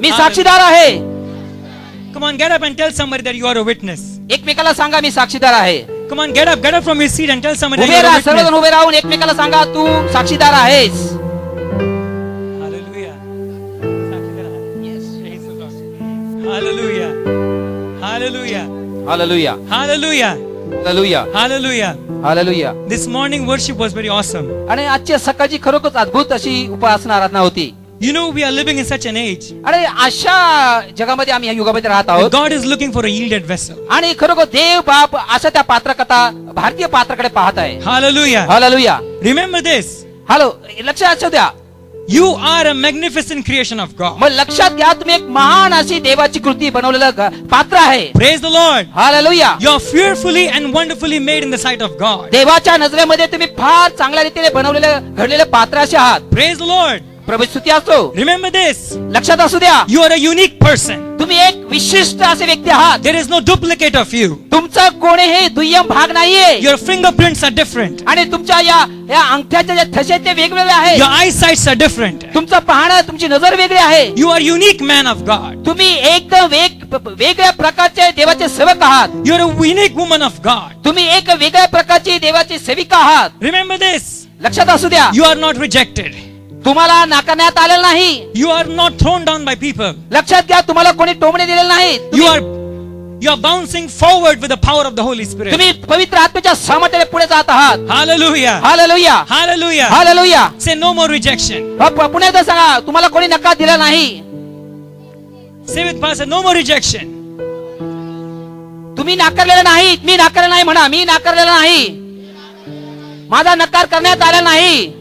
मी साक्षीदार आहे. Come on, get up and tell somebody that you are a witness. एकमेकाला सांगा मी साक्षीदार आहे. Come on, get up from your seat and tell somebody that उभे you are राहा, a सर्वजण witness. उभे राहून एकमेकाला सांगा तू साक्षीदार आहेस. Hallelujah. Praise the Lord. Hallelujah. Hallelujah. Hallelujah, Hallelujah. Hallelujah, Hallelujah. Hallelujah. This morning worship was very awesome. आणि आजच्या सकाळची खरोखर अद्भुत अशी उपासना आराधना होती. You know, we are living in such an age. आणि अशा जगामध्ये आम्ही या युगामध्ये राहत आहोत. God is looking for a yielded vessel. आणि खरोखर देव बाप अशा त्या पात्रकथा भारतीय पात्राकडे पाहत आहे. Hallelujah. Hallelujah. Remember this. Hello, लक्षात असू द्या. You are a magnificent creation of God. मग लक्षात घ्या तुम्ही एक महान अशी देवाची कृती बनवलेलं पात्र आहे. Praise the Lord. Hallelujah. You are fearfully and wonderfully made in the sight of God. देवाच्या नजरेमध्ये तुम्ही फार चांगल्या रीतीने बनवलेलं घडलेले पात्र असे आहात. Praise the Lord. प्रभू स्तुती असो. Remember this. लक्षात असू द्या. You are a unique person. तुम्ही एक विशिष्ट असे व्यक्ती आहात. There is no duplicate of you. तुमचा कोणीही दुय्यम भाग नाहीये. Your fingerprints are different. आणि तुमच्या या अंगठ्याचे जे ठसे ते वेगवेगळे आहेत. Your eyesights are different. तुमचं पाहणं तुमची नजर वेगळी आहे. You are unique man of God. तुम्ही एकदम वेगळ्या प्रकारचे देवाचे सेवक आहात. You are a unique woman of God. तुम्ही एक वेगळ्या प्रकारची देवाची सेविका आहात. Remember this. लक्षात असू द्या. You are not rejected. तुम्हाला नाकारण्यात आलेलं नाही. You are not thrown down by people. लक्षात घ्या तुम्हाला कोणी टोमणे दिलेले नाही. You are bouncing forward with the power of the Holy Spirit. तुम्ही पवित्र आत्म्याच्या सामर्थ्याने पुढे जात आहात. Hallelujah. Hallelujah, Hallelujah. Hallelujah. Say no more rejection. पुन्हा एकदा सांगा तुम्हाला कोणी नकार दिला नाही. Say with pastor, no more rejection. तुम्ही नाकारलेलं नाही. मी नाकारलेलं नाही म्हणा. मी नाकारलेलं नाही. माझा नकार करण्यात आला नाही.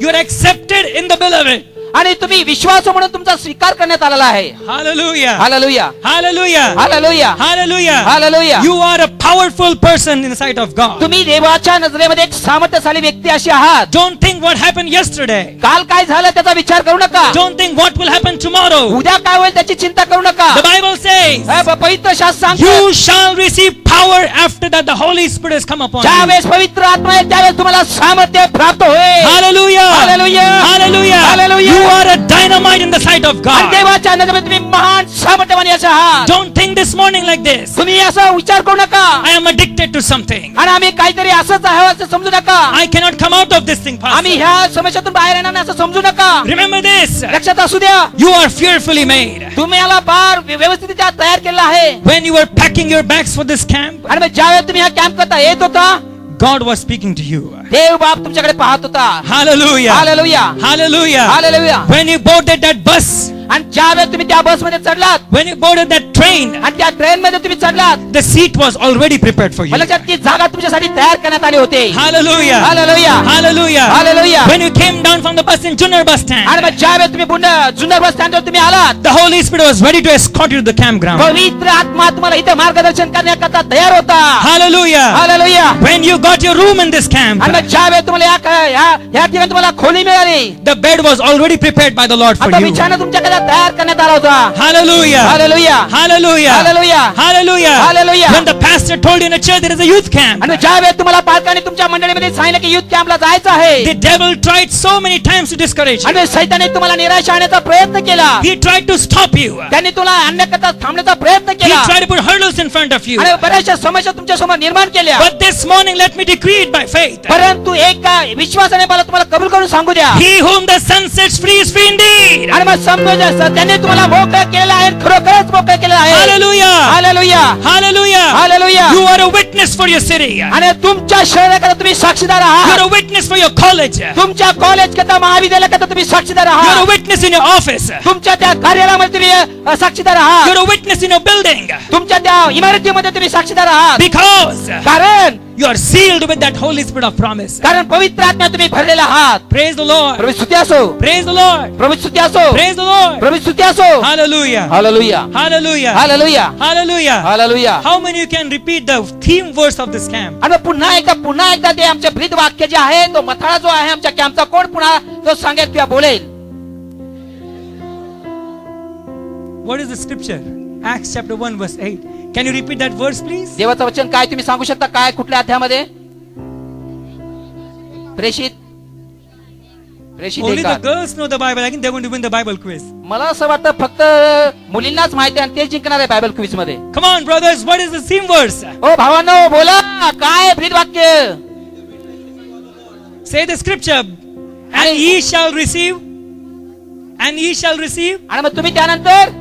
You are accepted in the beloved. आणि तुम्ही विश्वास म्हणून तुमचा स्वीकार करण्यात आलेला आहे. Hallelujah. Hallelujah, Hallelujah. Hallelujah, Hallelujah. Hallelujah. You are a powerful person in the sight of God. तुम्ही देवाच्या नजरेमध्ये एक सामर्थ्यशाली व्यक्ती अशी आहात. Don't think what happened yesterday. काल काय झालं त्याचा विचार करू नका. Don't think what will happen tomorrow. उद्या काय होईल त्याची चिंता करू नका. The Bible says, पवित्र शास्त्र सांगतो you shall receive power after that the Holy Spirit has come upon you. ज्यावेळेस पवित्र आत्मा येईल त्यावेळेस तुम्हाला सामर्थ्य प्राप्त होईल. Hallelujah. Hallelujah. Hallelujah. Hallelujah. You are a dynamite in the sight of आणि God. देवाच्या नजरेमध्ये तुम्ही महान सामर्थ्यवान असे आहात. Don't think this morning like this. तुम्ही असा विचार करू नका. I am addicted to something. आणि आम्ही काहीतरी असंच आहे असं समजू नका. I cannot come out of this thing, आम्ही Pastor. ह्या समस्यातून बाहेर येणार नाही असं समजू नका. Remember this. लक्षात असू द्या. You are fearfully made. तुम्ही याला फार व्यवस्थितरित्या तयार केलेला आहे. When you were packing your bags for this camp, आणि मग ज्यावेळेस तुम्ही हा कॅम्प करता येत होता God was speaking to you. देव बाप तुमच्याकडे पाहत होता. Hallelujah. Hallelujah, Hallelujah. Hallelujah. When you boarded that bus, आणि ज्यावेळेस तुम्ही त्या बसमध्ये चढलात when you boarded that train, आणि त्या ट्रेन मध्ये तुम्ही चढलात the seat was already prepared for you. मला ती जागा तुमच्यासाठी तयार करण्यात आली होती. Hallelujah. Hallelujah, Hallelujah. Hallelujah. When you came down from the bus in Junnar bus stand, आणि मग ज्यावेळेस तुम्ही जुन्नर बस स्टँडवर तुम्ही आलात the Holy Spirit was ready to escort you to the campground. पवित्र आत्मा तुम्हाला इथे मार्गदर्शन करण्याकरता तयार होता. Hallelujah. Hallelujah. When you got your room in this camp, आणि मग ज्यावेळेस तुम्हाला या ठिकाणी तुम्हाला खोली मिळाली the bed was already prepared by the Lord for आता you. बिछाना तुमच्याकडे तयार करण्यात आला होता. Hallelujah. Hallelujah, Hallelujah. Hallelujah, Hallelujah. Hallelujah. When the pastor told you in a church there is a youth camp, आणि ज्यावेळेस तुम्हाला पालकांनी तुमच्या मंडळीमध्ये सांगितलं की युथ कॅम्पला जायचं आहे the devil tried so many times to discourage you. आणि सैताने तुम्हाला निराश आणण्याचा प्रयत्न केला. He tried to stop you. त्यांनी तुला आणण्याकरता थांबण्याचा प्रयत्न He केला tried to put hurdles in front of you. आणि बऱ्याचशा समस्या तुमच्या समोर निर्माण केल्या. But this morning let me decree it by faith. परंतु एका विश्वासाने मला तुम्हाला कबूल करून सांगू द्या. He whom the sun sets free is free indeed. आणि मग समजा त्यांनी तुम्हाला मोकळं केलेलं आहे, खरोखरच मोकळं केलेलं आहे. Hallelujah. Hallelujah, Hallelujah. Hallelujah. You are a witness for your city. आणि तुमच्या शहराकरता तुम्ही साक्षीदार You आहात. are a witness for your college. You तुमच्या कॉलेज करता महाविद्यालयाकरता तुम्ही साक्षीदार are a आहात. witness in your office. तुमच्या त्या कार्यालयामध्ये तुम्ही साक्षीदार You आहात. are a witness in your building. तुमच्या त्या इमारतीमध्ये तुम्ही साक्षीदार आहात. Because कारण you are sealed with that Holy Spirit of promise. कारण पवित्र आत्मा तुम्ही भरलेला आहात. Praise the Lord. प्रभू स्तुती असो, Praise the Lord. प्रभू स्तुती असो, Praise the Lord. प्रभू स्तुती असो. Hallelujah. Hallelujah, Hallelujah. Hallelujah, Hallelujah. Hallelujah. How many you can repeat the theme verse of this camp? आणि पुन्हा एकदा ते आमचे ब्रीद वाक्य जे आहे तो मथळा जो आहे आमच्या कॅम्पचा कोण पुन्हा तो सांगेल किंवा बोलेल. What is the scripture? Acts chapter 1 verse 8. Can you repeat that verse please? देवाचं वचन काय तुम्ही सांगू शकता काय कुठल्या अध्यायामध्ये? प्रेषित Only the एकात. girls know the Bible. I think they're going to win the Bible quiz. मला असं वाटतं फक्त मुलींनाच माहिती आहे आणि ते जिंकणार आहे बायबल क्विज मध्ये. Come on, brothers. What is the theme verse? ओ भावांनो बोला काय ब्रीद वाक्य. Say the scripture. And ye shall receive. And ye shall receive. आणि मग तुम्ही त्यानंतर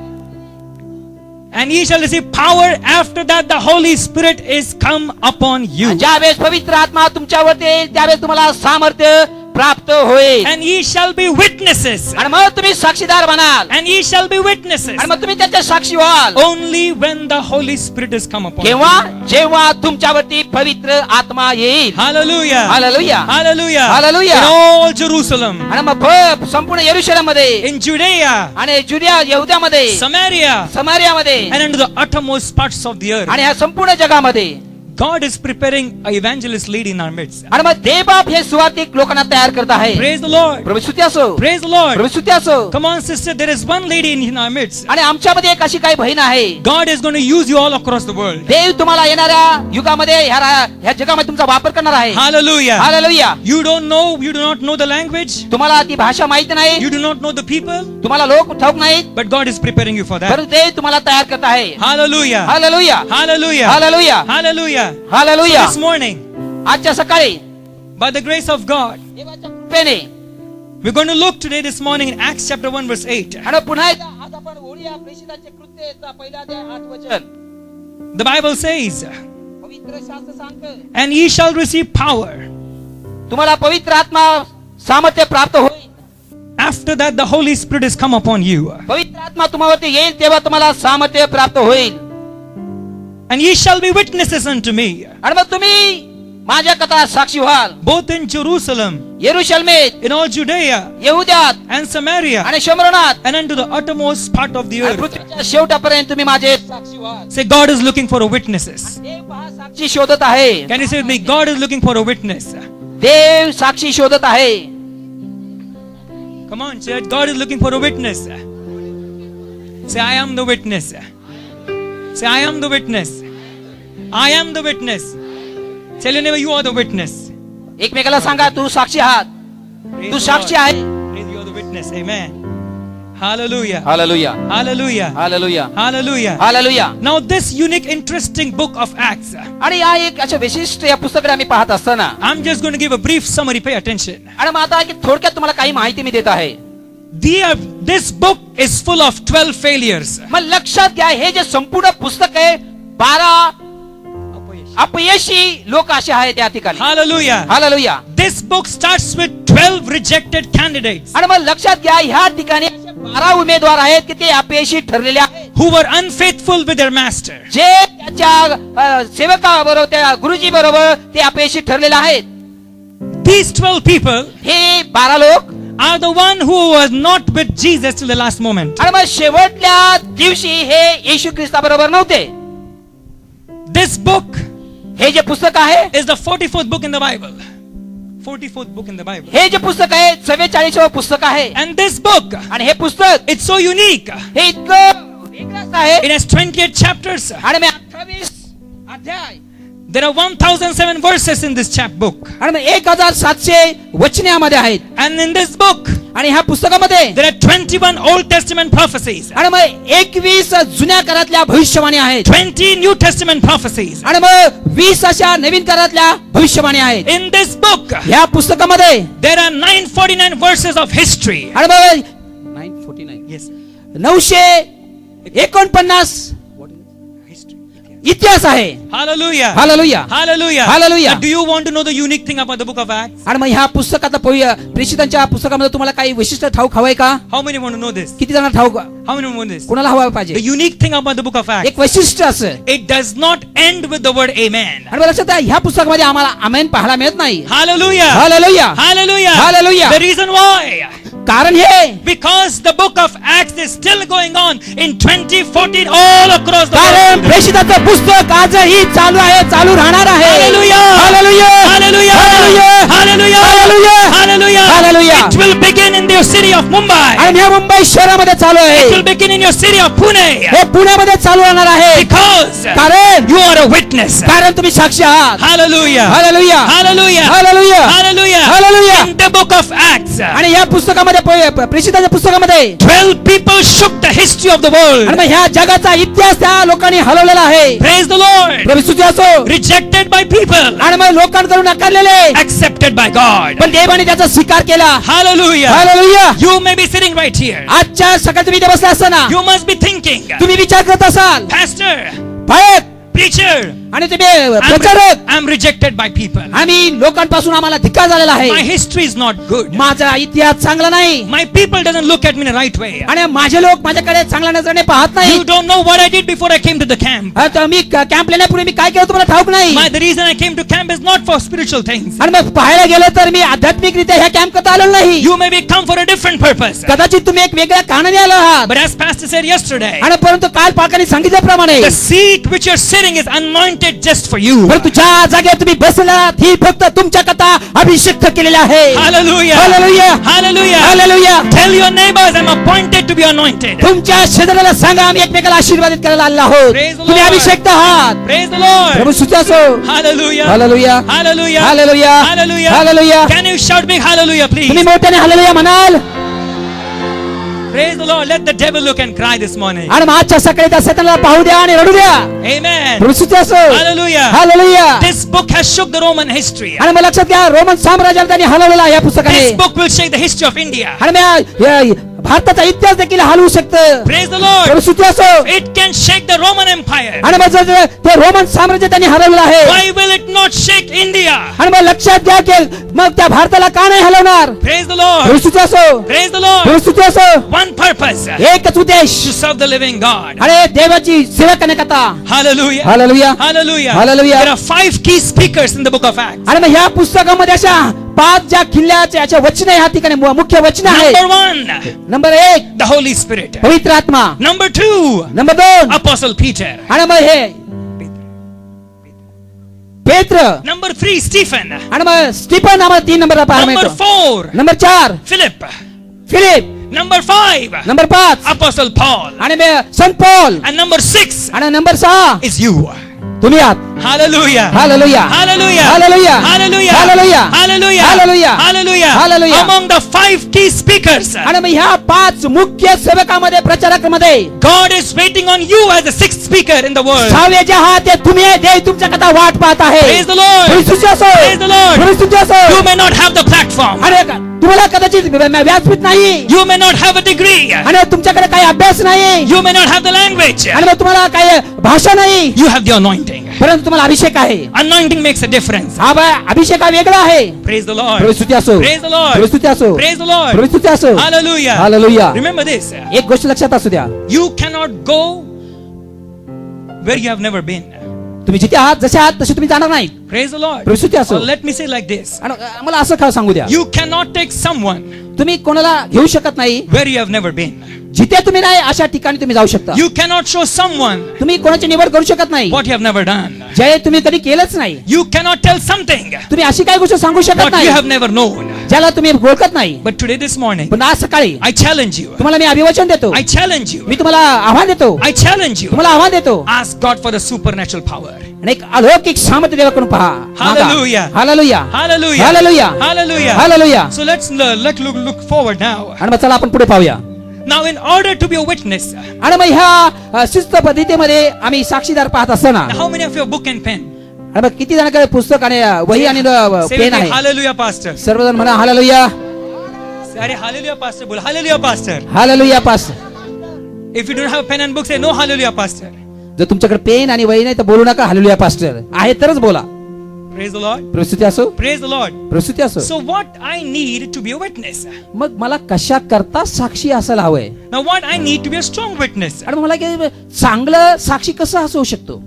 And ye shall receive power. After that, the Holy Spirit is come upon you. ज्यावेळेस पवित्र आत्मा तुमच्यावरती येईल त्यावेळेस तुम्हाला सामर्थ्य प्राप्त होईल. And ye shall be witnesses. आणि मग तुम्ही साक्षीदार बनाल. And ye shall be witnesses. आणि मग तुम्ही त्याच्या साक्षी व्हाल. Only when the Holy Spirit is come upon you. केव्हा जेव्हा तुमच्यावरती पवित्र आत्मा येईल. Hallelujah. Hallelujah. Hallelujah. Hallelujah. In all Jerusalem. आणि मग संपूर्ण येरुशलेम मध्ये In Judea. आणि जुडिया यहुद्यामध्ये Samaria. समारियामध्ये And into the uttermost parts of the earth. आणि ह्या संपूर्ण जगामध्ये God is preparing an evangelist lady in our midst. आणि मग देवबाप हे सुवार्तिक लोकांना तयार करत आहे. Praise the Lord. प्रभू स्तुती असो. Praise the Lord. प्रभू स्तुती असो. Come on, sister. There is one lady in our midst. आणि आमच्यामध्ये एक अशी काही बहीण आहे. God is going to use you all across the world. देव तुम्हाला येणाऱ्या युगामध्ये ह्या जगामध्ये तुमचा वापर करणार आहे. Hallelujah. Hallelujah. You do not know the language. तुम्हाला ती भाषा माहिती नाही. You do not know the people. तुम्हाला लोक ठाऊक नाहीत. But God is preparing you for that. परंतु देव तुम्हाला तयार करत आहे. Hallelujah. Hallelujah. Hallelujah. Hallelujah. Hallelujah. Hallelujah. This morning, आजच्या सकाळी by the grace of God, देवाच्या कृपेने we're going to look today this morning in Acts chapter 1 verse 8. आणि पुन्हा एकदा आज आपण ओळीया प्रेषितांचे कृत्यचा पहिला अध्याय 8 वचन. The Bible says, पवित्र शास्त्र सांगतं and ye shall receive power. तुम्हाला पवित्र आत्मा सामर्थ्य प्राप्त होईल. After that, the Holy Spirit is come upon you. पवित्र आत्मा तुम्हावरती येईल तेव्हा तुम्हाला सामर्थ्य प्राप्त होईल. And ye shall be witnesses unto me. आणि मग तुम्ही माझ्या कथा साक्षी व्हाल. Both in Jerusalem, येरुशलेमेत, in all Judea, यहुद्यात and Samaria, आणि शमरोनात and unto the uttermost part of the आणि earth. पृथ्वीच्या शेवटापर्यंत तुम्ही माझे साक्षी व्हाल. Say, God is looking for a witnesses. देव पहा साक्षी शोधत आहे. Can you say with me, God is looking for a witness? देव साक्षी शोधत आहे. Come on, church. God is looking for a witness. Say, I am the witness. Say, I am the witness. I am the witness. Tell your neighbor, you are the witness. एकमेकाला सांगा तू साक्षी आहात. Praise Tu the Sakshi Lord. आहे. Praise, you are the witness. Amen. Hallelujah. Hallelujah. Hallelujah. Hallelujah. Hallelujah. Hallelujah. Now this unique, interesting book of Acts, आणि या एक अशा विशिष्ट या पुस्तकाकडे आम्ही पाहत असताना I'm just going to give a brief summary. Pay attention. आणि मग आता की थोडक्यात तुम्हाला काही माहिती मी देत आहे. This book is full of 12 failures. मग लक्षात घ्या हे जे संपूर्ण पुस्तक आहे 12 अपयशी लोक असे आहेत त्या ठिकाणी. Hallelujah. Hallelujah. This book starts with 12 rejected candidates आणि मग लक्षात घ्या ह्या ठिकाणी 12 उमेदवार आहेत की ते अपयशी ठरलेले आहेत. who were unfaithful with their master. जे त्याच्या सेवकाबरोबर त्या गुरुजी बरोबर ते अपयशी ठरलेले आहेत. These 12 people हे 12 लोक are the one who was not with Jesus till the last moment. आणि मग शेवटल्या दिवशी हे येशू ख्रिस्ता बरोबर नव्हते. This book हे जे पुस्तक आहे is the 44th book in the Bible. 44th book in the Bible. हे जे पुस्तक आहे 44वं पुस्तक आहे. And this book, आणि हे पुस्तक it's so unique. हे इतकं वेगळंच आहे. It has 28 chapters. आणि मग 28 अध्याय. There are 1007 verses in this book. आणि मग 1700 वचने यामध्ये आहेत. And in this book, आणि ह्या पुस्तकामध्ये there are 21 Old Testament prophecies. आणि मग 21 जुन्या काळातल्या भविष्यवाणी आहेत. 20 New Testament prophecies. आणि मग 20 अशा नवीन काळातल्या भविष्यवाणी आहेत. In this book, ह्या पुस्तकामध्ये there are 949 verses of history. आणि मग 949 Yes. 949 इतिहास आहे. Hallelujah. Hallelujah. Hallelujah. Hallelujah. Do you want to know the unique thing about the book of Acts? आणि मग ह्या पुस्तकात प्रेषितांच्या पुस्तकामध्ये तुम्हाला काही विशिष्ट ठाऊक हवंय का? How many want to know this? किती जणांना ठाऊक How many want this? कोणाला हवं The पाहिजे? unique thing about the book of Acts, एक वैशिष्ट्य असं it does not end with the word amen. आणि मला लक्षात आहे, ह्या पुस्तकामध्ये आम्हाला आमेन पाहायला मिळत नाही. Hallelujah. Hallelujah. Hallelujah. Hallelujah. The reason why? कारण हे Because the book of Acts is still going on in 2014 all across the कारण world. प्रेषितांचं पुस्तक आजही चालू आहे, चालू राहणार आहे. Hallelujah. Hallelujah. Hallelujah. Hallelujah. Hallelujah. Hallelujah. Hallelujah. Hallelujah. It will begin in the city of Mumbai. आणि ह्या मुंबई शहरामध्ये चालू It आहे. will begin in your city of Pune. हे पुण्यामध्ये चालू राहणार आहे. Because कारण you are a witness. कारण तुम्ही साक्षी आहात. Hallelujah. Hallelujah. Hallelujah. Hallelujah. Hallelujah. Hallelujah. In the book of Acts, आणि या पुस्तकामध्ये प्रेषिताच्या पुस्तकामध्ये 12 people shook the history of the world. आणि मग ह्या जगाचा इतिहास त्या लोकांनी हलवलेला आहे. Praise the Lord. प्रभू स्तुती असो. Rejected by people, आणि मग लोकांकडून नाकारलेले accepted by God. पण देवाने त्याचा स्वीकार केला. Hallelujah. Hallelujah. You may be sitting right here. आजच्या सकाळी तुम्ही इथे बसले असताना You must be thinking, तुम्ही विचार करत असाल, Pastor, पायक preacher, आणि तुम्ही प्रचारक, I'm rejected by people. आम्ही लोकांपासून आम्हाला धिक्कार झालेला My आहे. history is not good. माझा इतिहास चांगला नाही My people doesn't look at me in the right way. आणि माझे लोक माझ्याकडे चांगल्या नजरेने पाहत नाही. You don't know what I did before I came to the camp. आता मी कॅम्प लेण्यापूर्वी मी काय केलं तुम्हाला ठाऊक नाही. The reason I came to camp is not for spiritual things. आणि मग पाहायला गेलं तर मी आध्यात्मिकरित्या ह्या कॅम्प करता आलो नाही. You may be come for a different purpose. कदाचित तुम्ही एक वेगळ्या कारणाने आलो आहात. But as Pastor said yesterday, आणि परंतु काल पालकांनी सांगितल्याप्रमाणे the seat which you're sitting is anointed just for you. परंतु ज्या जागेवर तुम्ही बसला ही फक्त तुमच्या कथा अभिषेक केलेल्या आहे. Hallelujah. Hallelujah. Hallelujah. Hallelujah. Tell your neighbors I'm appointed to be anointed. तुमच्या शेजाऱ्याला सांगा आम्ही एकमेकाला आशीर्वादित करायला आलो आहोत. Praise the तुम्ही Lord. अभिषेक आहात. Praise the Lord. प्रभू स्तुती असो. Hallelujah. Hallelujah. Hallelujah. Hallelujah. Hallelujah. Hallelujah. Can you shout big hallelujah, please? तुम्ही मोठ्याने हालेलुया म्हणाल. Praise the Lord. Let the devil look and cry this morning. आणि मग आजच्या सकाळी त्या सैतानाला पाहू द्या आणि रडू द्या. Amen. प्रभू स्तुती असो. Hallelujah. Hallelujah. This book has shook the Roman history. आणि मग लक्षात घ्या रोमन साम्राज्याला त्यांनी हलवलेला आहे या पुस्तकाने. This book will shake the history of India. आणि मग भारताचा इतिहास देखील हलवू शकतं. Praise the Lord. प्रभू स्तुती असो. It can shake the Roman Empire. आणि मग जर ते रोमन साम्राज्य त्यांनी हलवलं आहे. Why will it not shake India? आणि मग लक्षात घ्या की मग त्या भारताला का नाही हलवणार. Praise the Lord. प्रभू स्तुती असो. Praise the Lord. प्रभू स्तुती असो. One purpose, एकच उद्देश to serve the living God. आणि देवाची सेवा करण्याकरता. Hallelujah. Hallelujah. Hallelujah. Hallelujah. There are 5 key speakers in the book of Acts. आणि मग ह्या पुस्तकामध्ये अशा 5 ज्या किल्ल्याच्या अशा वचने ह्या ठिकाणी मुख्य वचन आहे. Number 1, number 1 the Holy Spirit. पवित्र आत्मा. Number 2, number 2 Apostle Peter. आणि मग हे पेत्र. Number 3, Stephen. आणि मग स्टीफन आम्हाला 3 नंबरला पाहायला Number मिळतो. 4, number 4 Philip. Philip. Number 5, number 5 Apostle Paul. आणि मग संत पौल. And number 6 आणि नंबर 6 is you. तुम्ही आहात. Hallelujah. Hallelujah. Hallelujah. Hallelujah. Hallelujah. Hallelujah. Hallelujah. Hallelujah. Hallelujah. Hallelujah. Among the 5 key speakers, आणि मग ह्या 5 मुख्य सेवकामध्ये प्रचारकांमध्ये God is waiting on you as the 6th speaker in the world. 6वे जे आहात ते तुम्ही आहे. देव तुमच्या कथा वाट पाहत आहे. Praise the Lord. प्रभू स्तुती असो. Praise the Lord. प्रभू स्तुती असो. You may not have the platform. आणि तुम्हाला कदाचित व्यासपीठ नाही. You may not have a degree. आणि तुमच्याकडे काही अभ्यास नाही. You may not have the language. आणि मग तुम्हाला काही भाषा नाही. You have the anointing. परंतु तुम्हाला अभिषेक आहे. Anointing makes a difference. हा अभिषेक हा वेगळा आहे. Praise the Lord. प्रभू स्तुती असो. Praise the Lord. प्रभू स्तुती असो. Praise the Lord. प्रभू स्तुती असो. Hallelujah. हालेलुया. Remember this. एक गोष्ट लक्षात असू द्या. You cannot go where you have never been. तुम्ही जिथे आहात जसे आहात तसे तुम्ही जाणार नाहीत. Praise the Lord. प्रभू स्तुती असो. Or let me say like this. आणि मला असं खरं सांगू द्या. You cannot take someone तुम्ही कोणाला घेऊ शकत नाही where you have never been. जिथे तुम्ही नाही अशा ठिकाणी तुम्ही जाऊ शकता. You cannot show someone तुम्ही कोणाची निवड करू शकत नाही what you have never done. जे तुम्ही कधी केलंच नाही. You cannot tell something तुम्ही अशी काही गोष्ट सांगू शकत what you नाही have never known. ज्याला तुम्ही ओळखत नाही. But today, this morning, पण आज सकाळी I challenge you. तुम्हाला मी अभिवचन देतो. I challenge you. मी तुम्हाला आव्हान देतो. I challenge you. तुम्हाला आव्हान देतो. Ask God for the supernatural power. आणि एक अलौकिक सामर्थ्य देवाकडून पहा. Hallelujah. Hallelujah. Hallelujah. Hallelujah. Hallelujah. Hallelujah. So let's look forward now. आणि मग चला आपण पुढे पाहूया. Now, in order to be a witness, आणि मग ह्या शिस्त पद्धतीमध्ये आम्ही साक्षीदार पाहत असताना how many of you have book and pen? आणि मग किती जणांकडे पुस्तक आणि वही आणि Say पेन with me, आहे. Hallelujah, Pastor. सर्वजण म्हणा हालेलुया. Say Hallelujah, Pastor. बोल Hallelujah, Pastor. Hallelujah pass. If you don't have pen and book, say no Hallelujah, Pastor. जर तुमच्याकडे पेन आणि वही नाही तर बोलू नका हालेलुया पास्टर. आहे तरच बोला. Praise the Lord. प्रस्तुती असो. Praise the Lord. प्रस्तुती असो. So what I need to be a witness? मग मला कशा करता साक्षी असायला हवंय. Now what I need to be a strong witness? आणि मला की चांगलं साक्षी कसं असू शकतो.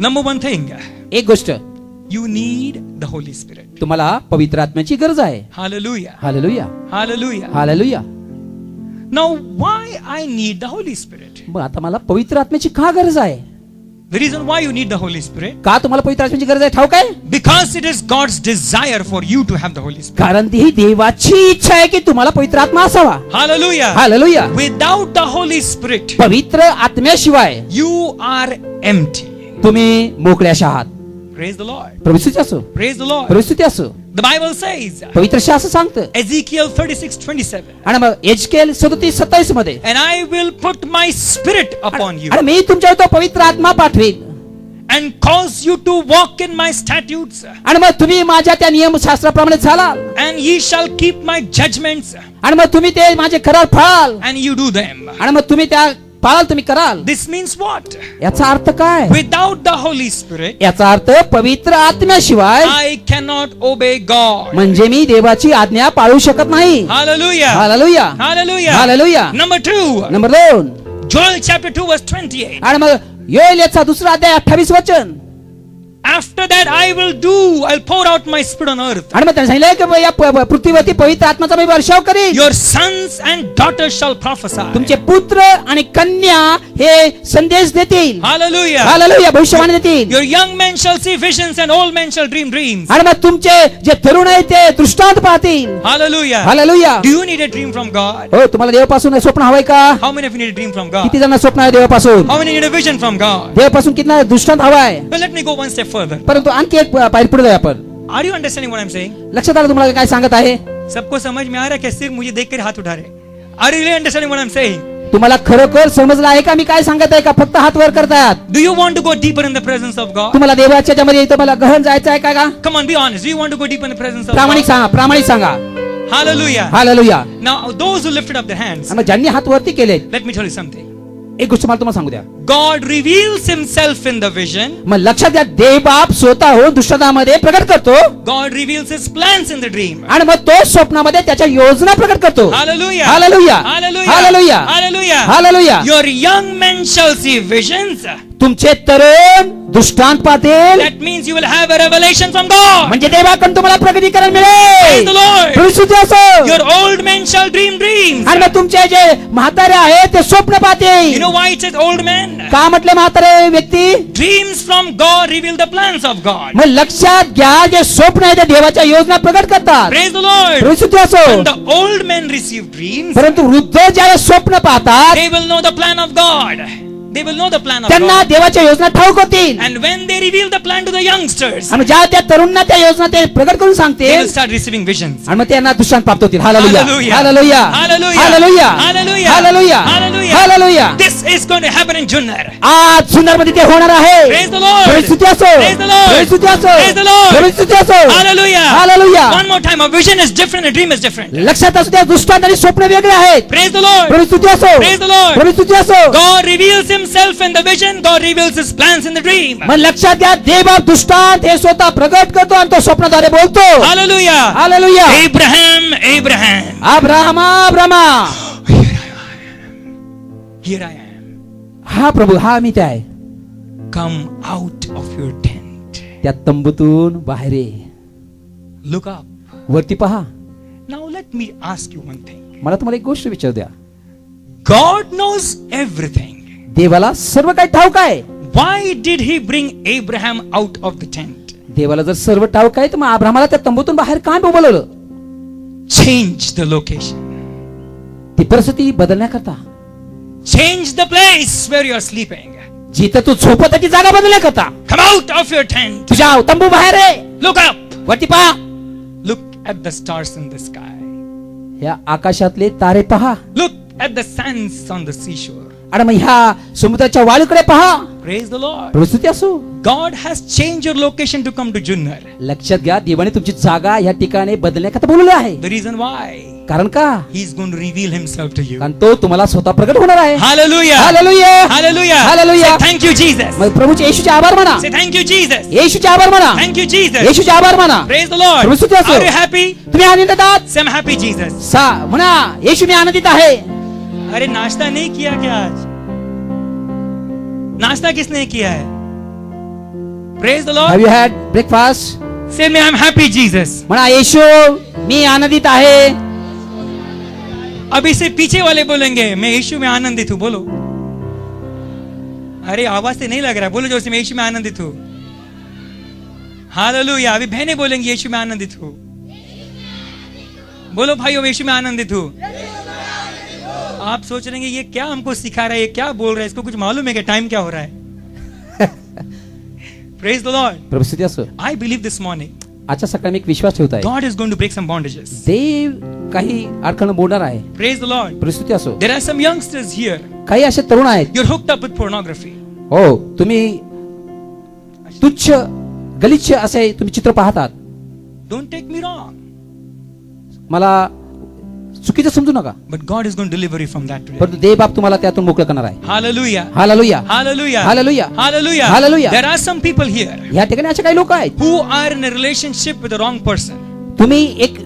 Number one thing, एक गोष्ट you need the Holy Spirit. तुम्हाला पवित्र आत्म्याची गरज आहे. Hallelujah. Hallelujah. Hallelujah. Hallelujah. Now why I need the Holy Spirit? मग आता मला पवित्र आत्म्याची का गरज आहे. The reason why you need the Holy Spirit? का तुम्हाला पवित्र आत्म्याची गरज आहे ठाऊक आहे. Because it is God's desire for you to have the Holy Spirit. कारण ती ही देवाची इच्छा आहे की तुम्हाला पवित्र आत्मा असावा. Hallelujah. Hallelujah. Without the Holy Spirit, पवित्र आत्म्याशिवाय you are empty. तुम्ही मोकळ्याशा आहात. Praise the Lord. प्रभुस्तुती असो. Praise the Lord. प्रभुस्तुती असो. The Bible says, पवित्र शास्त्र असं सांगतं. Ezekiel 36:27, आणि मग एजकेल 37:27 मध्ये, and I will put my spirit upon you आणि मी तुमच्यावर तो पवित्र आत्मा पाठवीन and cause you to walk in my statutes, आणि मग तुम्ही माझ्या त्या नियमशास्त्राप्रमाणे चालाल and ye shall keep my judgments, आणि मग तुम्ही ते माझे करार पाळाल and you do them. आणि मग तुम्ही त्या पाळाल, तुम्ही कराल. This means what? याचा अर्थ काय? Without the Holy Spirit, याचा अर्थ पवित्र आत्म्याशिवाय I cannot obey God. म्हणजे मी देवाची आज्ञा पाळू शकत नाही. Hallelujah. Hallelujah, Hallelujah. Hallelujah. Number 2, number 2, Joel chapter 2 verse 28. आणि मग योएल याचा दुसरा अध्याय 28 वचन. After that I will do, I'll pour out my spirit on earth. आणि मग त्याने सांगितलं की या पृथ्वीवरती पवित्र आत्म्याचा मी वर्षाव करीन. Your sons and daughters shall prophesy. तुमचे पुत्र आणि कन्या हे संदेश देतील. Hallelujah. हालेलुया, भविष्यवाणी देतील. Your young men shall see visions and old men shall dream dreams. आणि मग तुमचे जे तरुण आहेत ते दृष्टांत पाहतील. Hallelujah. Hallelujah. Do you need a dream from God? हो, तुम्हाला देवापासून स्वप्न हवंय का? How many of you need a dream from God? किती जणांना स्वप्न आहे देवापासून? How many need a vision from God? देवापासून कितना दृष्टांत हवाय? Well, let me go one step further. परंतु आणखी एक पायरी पुढे जाऊया आपण. Are you understanding what I'm saying? लक्षात आलं तुम्हाला काय सांगत आहे? सबको समझ में आ रहा है कि सिर्फ मुझे देखकर हाथ उठा रहे? Are you really understanding what I'm saying? तुम्हाला खरोखर समजलं आहे का मी काय सांगत आहे का? फक्त हात वर करतात. Do you want to go deeper in the presence of God? तुम्हाला देवाच्या ह्याच्यामध्ये तुम्हाला गहन जायचं आहे का? Come on, be honest. Do you want to go deeper in the presence of प्रामाणिक God? सांगा, प्रामाणिक सांगा. Hallelujah. Hallelujah. Now, those who lifted up their hands, आणि ज्यांनी हात वरती केले, let me tell you something. एक गोष्ट मला तुम्हाला सांगू द्या. God reveals himself in the vision. मग लक्षात घ्या, देव बाप स्वतः होऊन दृष्टांतामध्ये प्रकट करतो God reveals his plans in the dream. आणि मग तो स्वप्नामध्ये त्याच्या योजना प्रकट करतो. Hallelujah. Hallelujah, Hallelujah. Hallelujah, Hallelujah. Hallelujah. Your young men shall see visions. तुमचे तरुण दृष्टांत पाहतील, That means you will have a revelation from God. म्हणजे देवाकडून तुम्हाला प्रगतीकरण Praise the मिळेल. Lord. प्रभुस्तुती असो. Your old men shall dream dreams. आणि मग तुमचे जे म्हातारे आहेत ते स्वप्न You पाहतील. know why it says old men? का म्हटले म्हातारे व्यक्ती? Dreams from God reveal the plans of God. मग लक्षात घ्या, जे स्वप्न आहे ते देवाच्या योजना प्रकट करतात. Praise the Lord. प्रभुस्तुती असो. When the old men receive dreams, परंतु वृद्ध ज्यावेळेस स्वप्न पाहतात they will know the plan of God. They will know the plan of त्यांना God. देवाच्या योजना ठाऊक होतील. And when they reveal the plan to the youngsters, आणि ज्या त्या तरुणांना त्या योजना ते प्रकट करून they will सांगतील start receiving visions. आणि मग त्यांना दृष्टांत प्राप्त होतील. Hallelujah, Hallelujah. Hallelujah, Hallelujah. Hallelujah, Hallelujah. Hallelujah, Hallelujah. Hallelujah. This is going to happen in Junnar. आज सुंदर मध्ये ते होणार आहे. Praise the Lord. प्रभुस्तुती असो. Praise the Lord. प्रभुस्तुती असो. Praise the Lord. प्रभुस्तुती असो. Hallelujah. Hallelujah. One more time, a vision is different, a dream is different. लक्षात असू द्या, दृष्टांत आणि स्वप्न वेगळे आहेत. Praise the Lord. प्रभुस्तुती असो. Praise the Lord. प्रभुस्तुती असो. God reveals himself in the vision. God reveals his plans in the dream. मग लक्षात घ्या, देव दृष्टांत हे स्वतः प्रकट करतो आणि तो स्वप्नाद्वारे बोलतो. Hallelujah. Hallelujah. Abraham, Abraham. Abraham, Abrama. Here I am. हा प्रभू, हा मी ते आहे. Come out of your tent. त्या तंबूतून बाहेर ये. Look up. वरती पहा. Now let me ask you one thing. मला तुम्हाला एक गोष्ट विचारू द्या. God knows everything. देवाला सर्व काही ठाऊक आहे. Why did he bring Abraham out of the tent? देवाला जर सर्व ठाऊक आहे तर मग अब्राहमाला त्या तंबूतून बाहेर काय बोलवलं? Change the location. ती परिस्थिती बदलण्याकरता, Change the place where you are sleeping. जिथं तू झोपत आहे ती जागा बदलण्याकरता Come out of your tent. तुझ्या तंबू बाहेर आहे. Look up. वरती पहा. Look at the stars in the sky. ह्या आकाशातले तारे पहा Look at the sands on the seashore. आणि मग ह्या समुद्राच्या वाळूकडे पहा. Praise the Lord. परिस्थिती असो. God has changed your location to come to Junnar. लक्षात घ्या, देवाने तुमची जागा या ठिकाणी बदलण्याकरता बोलवलं आहे. The reason why? कारण का? He is going to reveal himself to you. कारण तो तुम्हाला स्वतः प्रकट होणार आहे. Hallelujah. Hallelujah. Hallelujah. Hallelujah. Say thank you, Jesus. मग प्रभूचे येशूचे आभार म्हणा. Say thank you, Jesus. येशूचे आभार म्हणा. Thank you, Jesus. येशूचे आभार म्हणा. Praise the Lord. प्रभुस्तुती असो. Are you happy? तुम्ही आनंदित आहात? Say I'm happy, Jesus. सा म्हणा, येशू मी आनंदित आहे. अरे नाश्ता नहीं किया क्या आज? नाश्ता किसने किया है? Praise the Have Lord. you had breakfast? Say me, I'm happy, Jesus. म्हणा, येशू मी आनंदित आहे. अभी से पीछे वाले बोलेंगे मैं यीशु में आनंदित हूं. बोलो. अरे आवाज से नहीं लग रहा. बोलो जोर से, मैं यीशु में आनंदित हूं. हालेलुया. अभी बहनें बोलेंगी यीशु में आनंदित हूं. बोलो भाइयों, मैं यीशु में आनंदित हूं. आप सोच रहे हैं ये क्या हमको सिखा रहा है, ये क्या बोल रहा है, इसको कुछ मालूम है कि टाइम क्या हो रहा है? Praise the Lord. प्रभुस्तुती असो. I believe this morning आजच्या सकाळी मी एक विश्वास ठेवत आहे, God is going to break some bondages. देव काही अडखळण बोलणार आहे. Praise the Lord. परिस्थिती असो, There are some youngsters here. काही असे तरुण आहेत, You're hooked up with pornography. हो तुम्ही तुच्छ गलिच्छ असे तुम्ही चित्र पाहतात. Don't take me wrong. मला चुकीचं समजू नका, But God is going to deliver you from that today. परंतु देव बाप तुम्हाला त्यातून मोकळं करणार आहे. Hallelujah. Hallelujah, Hallelujah. Hallelujah. Hallelujah. Hallelujah. There are some people here या ठिकाणी असे काही लोक आहेत, who are in a relationship with the wrong person. तुम्ही एक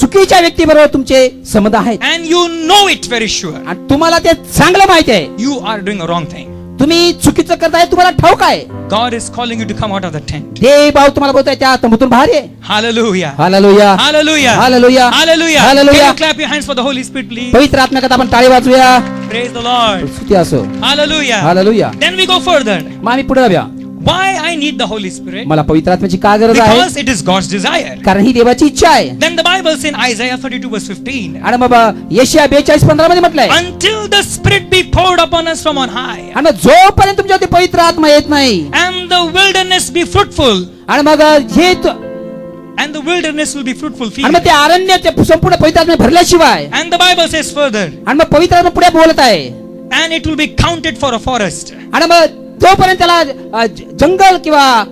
चुकीच्या व्यक्तीबरोबर तुमचे संबंध आहेत And you know it very sure. आणि तुम्हाला ते चांगलं माहिती आहे, You are doing a wrong thing. तुम्ही चुकीचं करताय, तुम्हाला ठाऊक आहे. God is calling you to come out of the tent. देव भाऊ तुम्हाला बोलताय त्या तंबूतून बाहेर ये. Hallelujah. Hallelujah, Hallelujah. Hallelujah, Hallelujah. Hallelujah. Can you clap your hands for the Holy Spirit, please? पवित्र आत्म्याकरता आपण टाळी वाजूया. Praise the Lord. स्तुती असो. Hallelujah. Hallelujah. Then we go further. मग आम्ही पुढे जाऊया. Why I need the Holy Spirit? मला पवित्र आत्म्याची का गरज आहे? Because it is God's desire. कारण ही देवाची इच्छा आहे. Then the Bible says in Isaiah 32 verse 15. आणि मग येशया 42:15 मध्ये म्हटलंय, Until the Spirit be poured upon us from on high, आणि मग जोपर्यंत तुमच्यावरती पवित्र आत्मा येत नाही and the wilderness be fruitful, आणि मग हे and the wilderness will be fruitful आणि field. मग ते अरण्य ते संपूर्ण पवित्र आत्म्याने भरल्याशिवाय, And the Bible says further, आणि मग पवित्र आत्मा पुढे बोलत आहे, and it will be counted for a forest. आणि मग तोपर्यंत त्याला जंगल किंवा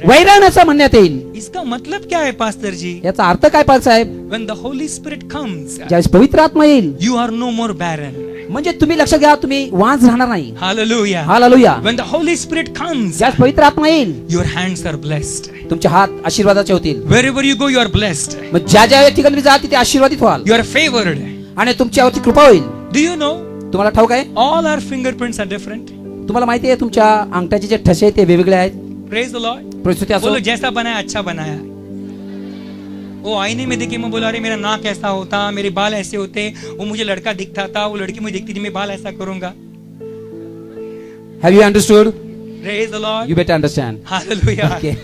वैरण असं म्हणण्यात येईल. इसका मतलब क्या है पास्टर जी? याचा अर्थ काय पाल साहेब? When the Holy Spirit comes, ज्यावेळेस पवित्र आत्मा येईल you are no more barren. म्हणजे तुम्ही लक्षात घ्या, तुम्ही वांज राहणार नाही. Hallelujah. Hallelujah. When the Holy Spirit comes, ज्यावेळेस पवित्र आत्मा येईल your hands are blessed. तुमचे हात आशीर्वादाचे होतील. Wherever you go, you are blessed. मग ज्या ज्या ठिकाणी तुम्ही जा तिथे आशीर्वादित व्हाल You are favored. आणि तुमच्यावरती कृपा होईल. Do you know? तुम्हाला ठाऊक आहे, All our fingerprints are different. तुम्हाला माहिती आहे तुमच्या अंगठ्याचे जे ठसे आहेत ते वेगवेगळे आहेत. Praise the Lord. परिस्थिती असो, बोलो जैसा बनाया अच्छा बनाया. वो आईने में देखे मैं बोला अरे मेरा नाक ऐसा होता, मेरे बाल ऐसे होते, वो मुझे लड़का दिखता था, वो लड़की मुझे दिखती थी, मैं बाल ऐसा करूंगा. have you understood? Praise the Lord. You better understand. Hallelujah. Okay.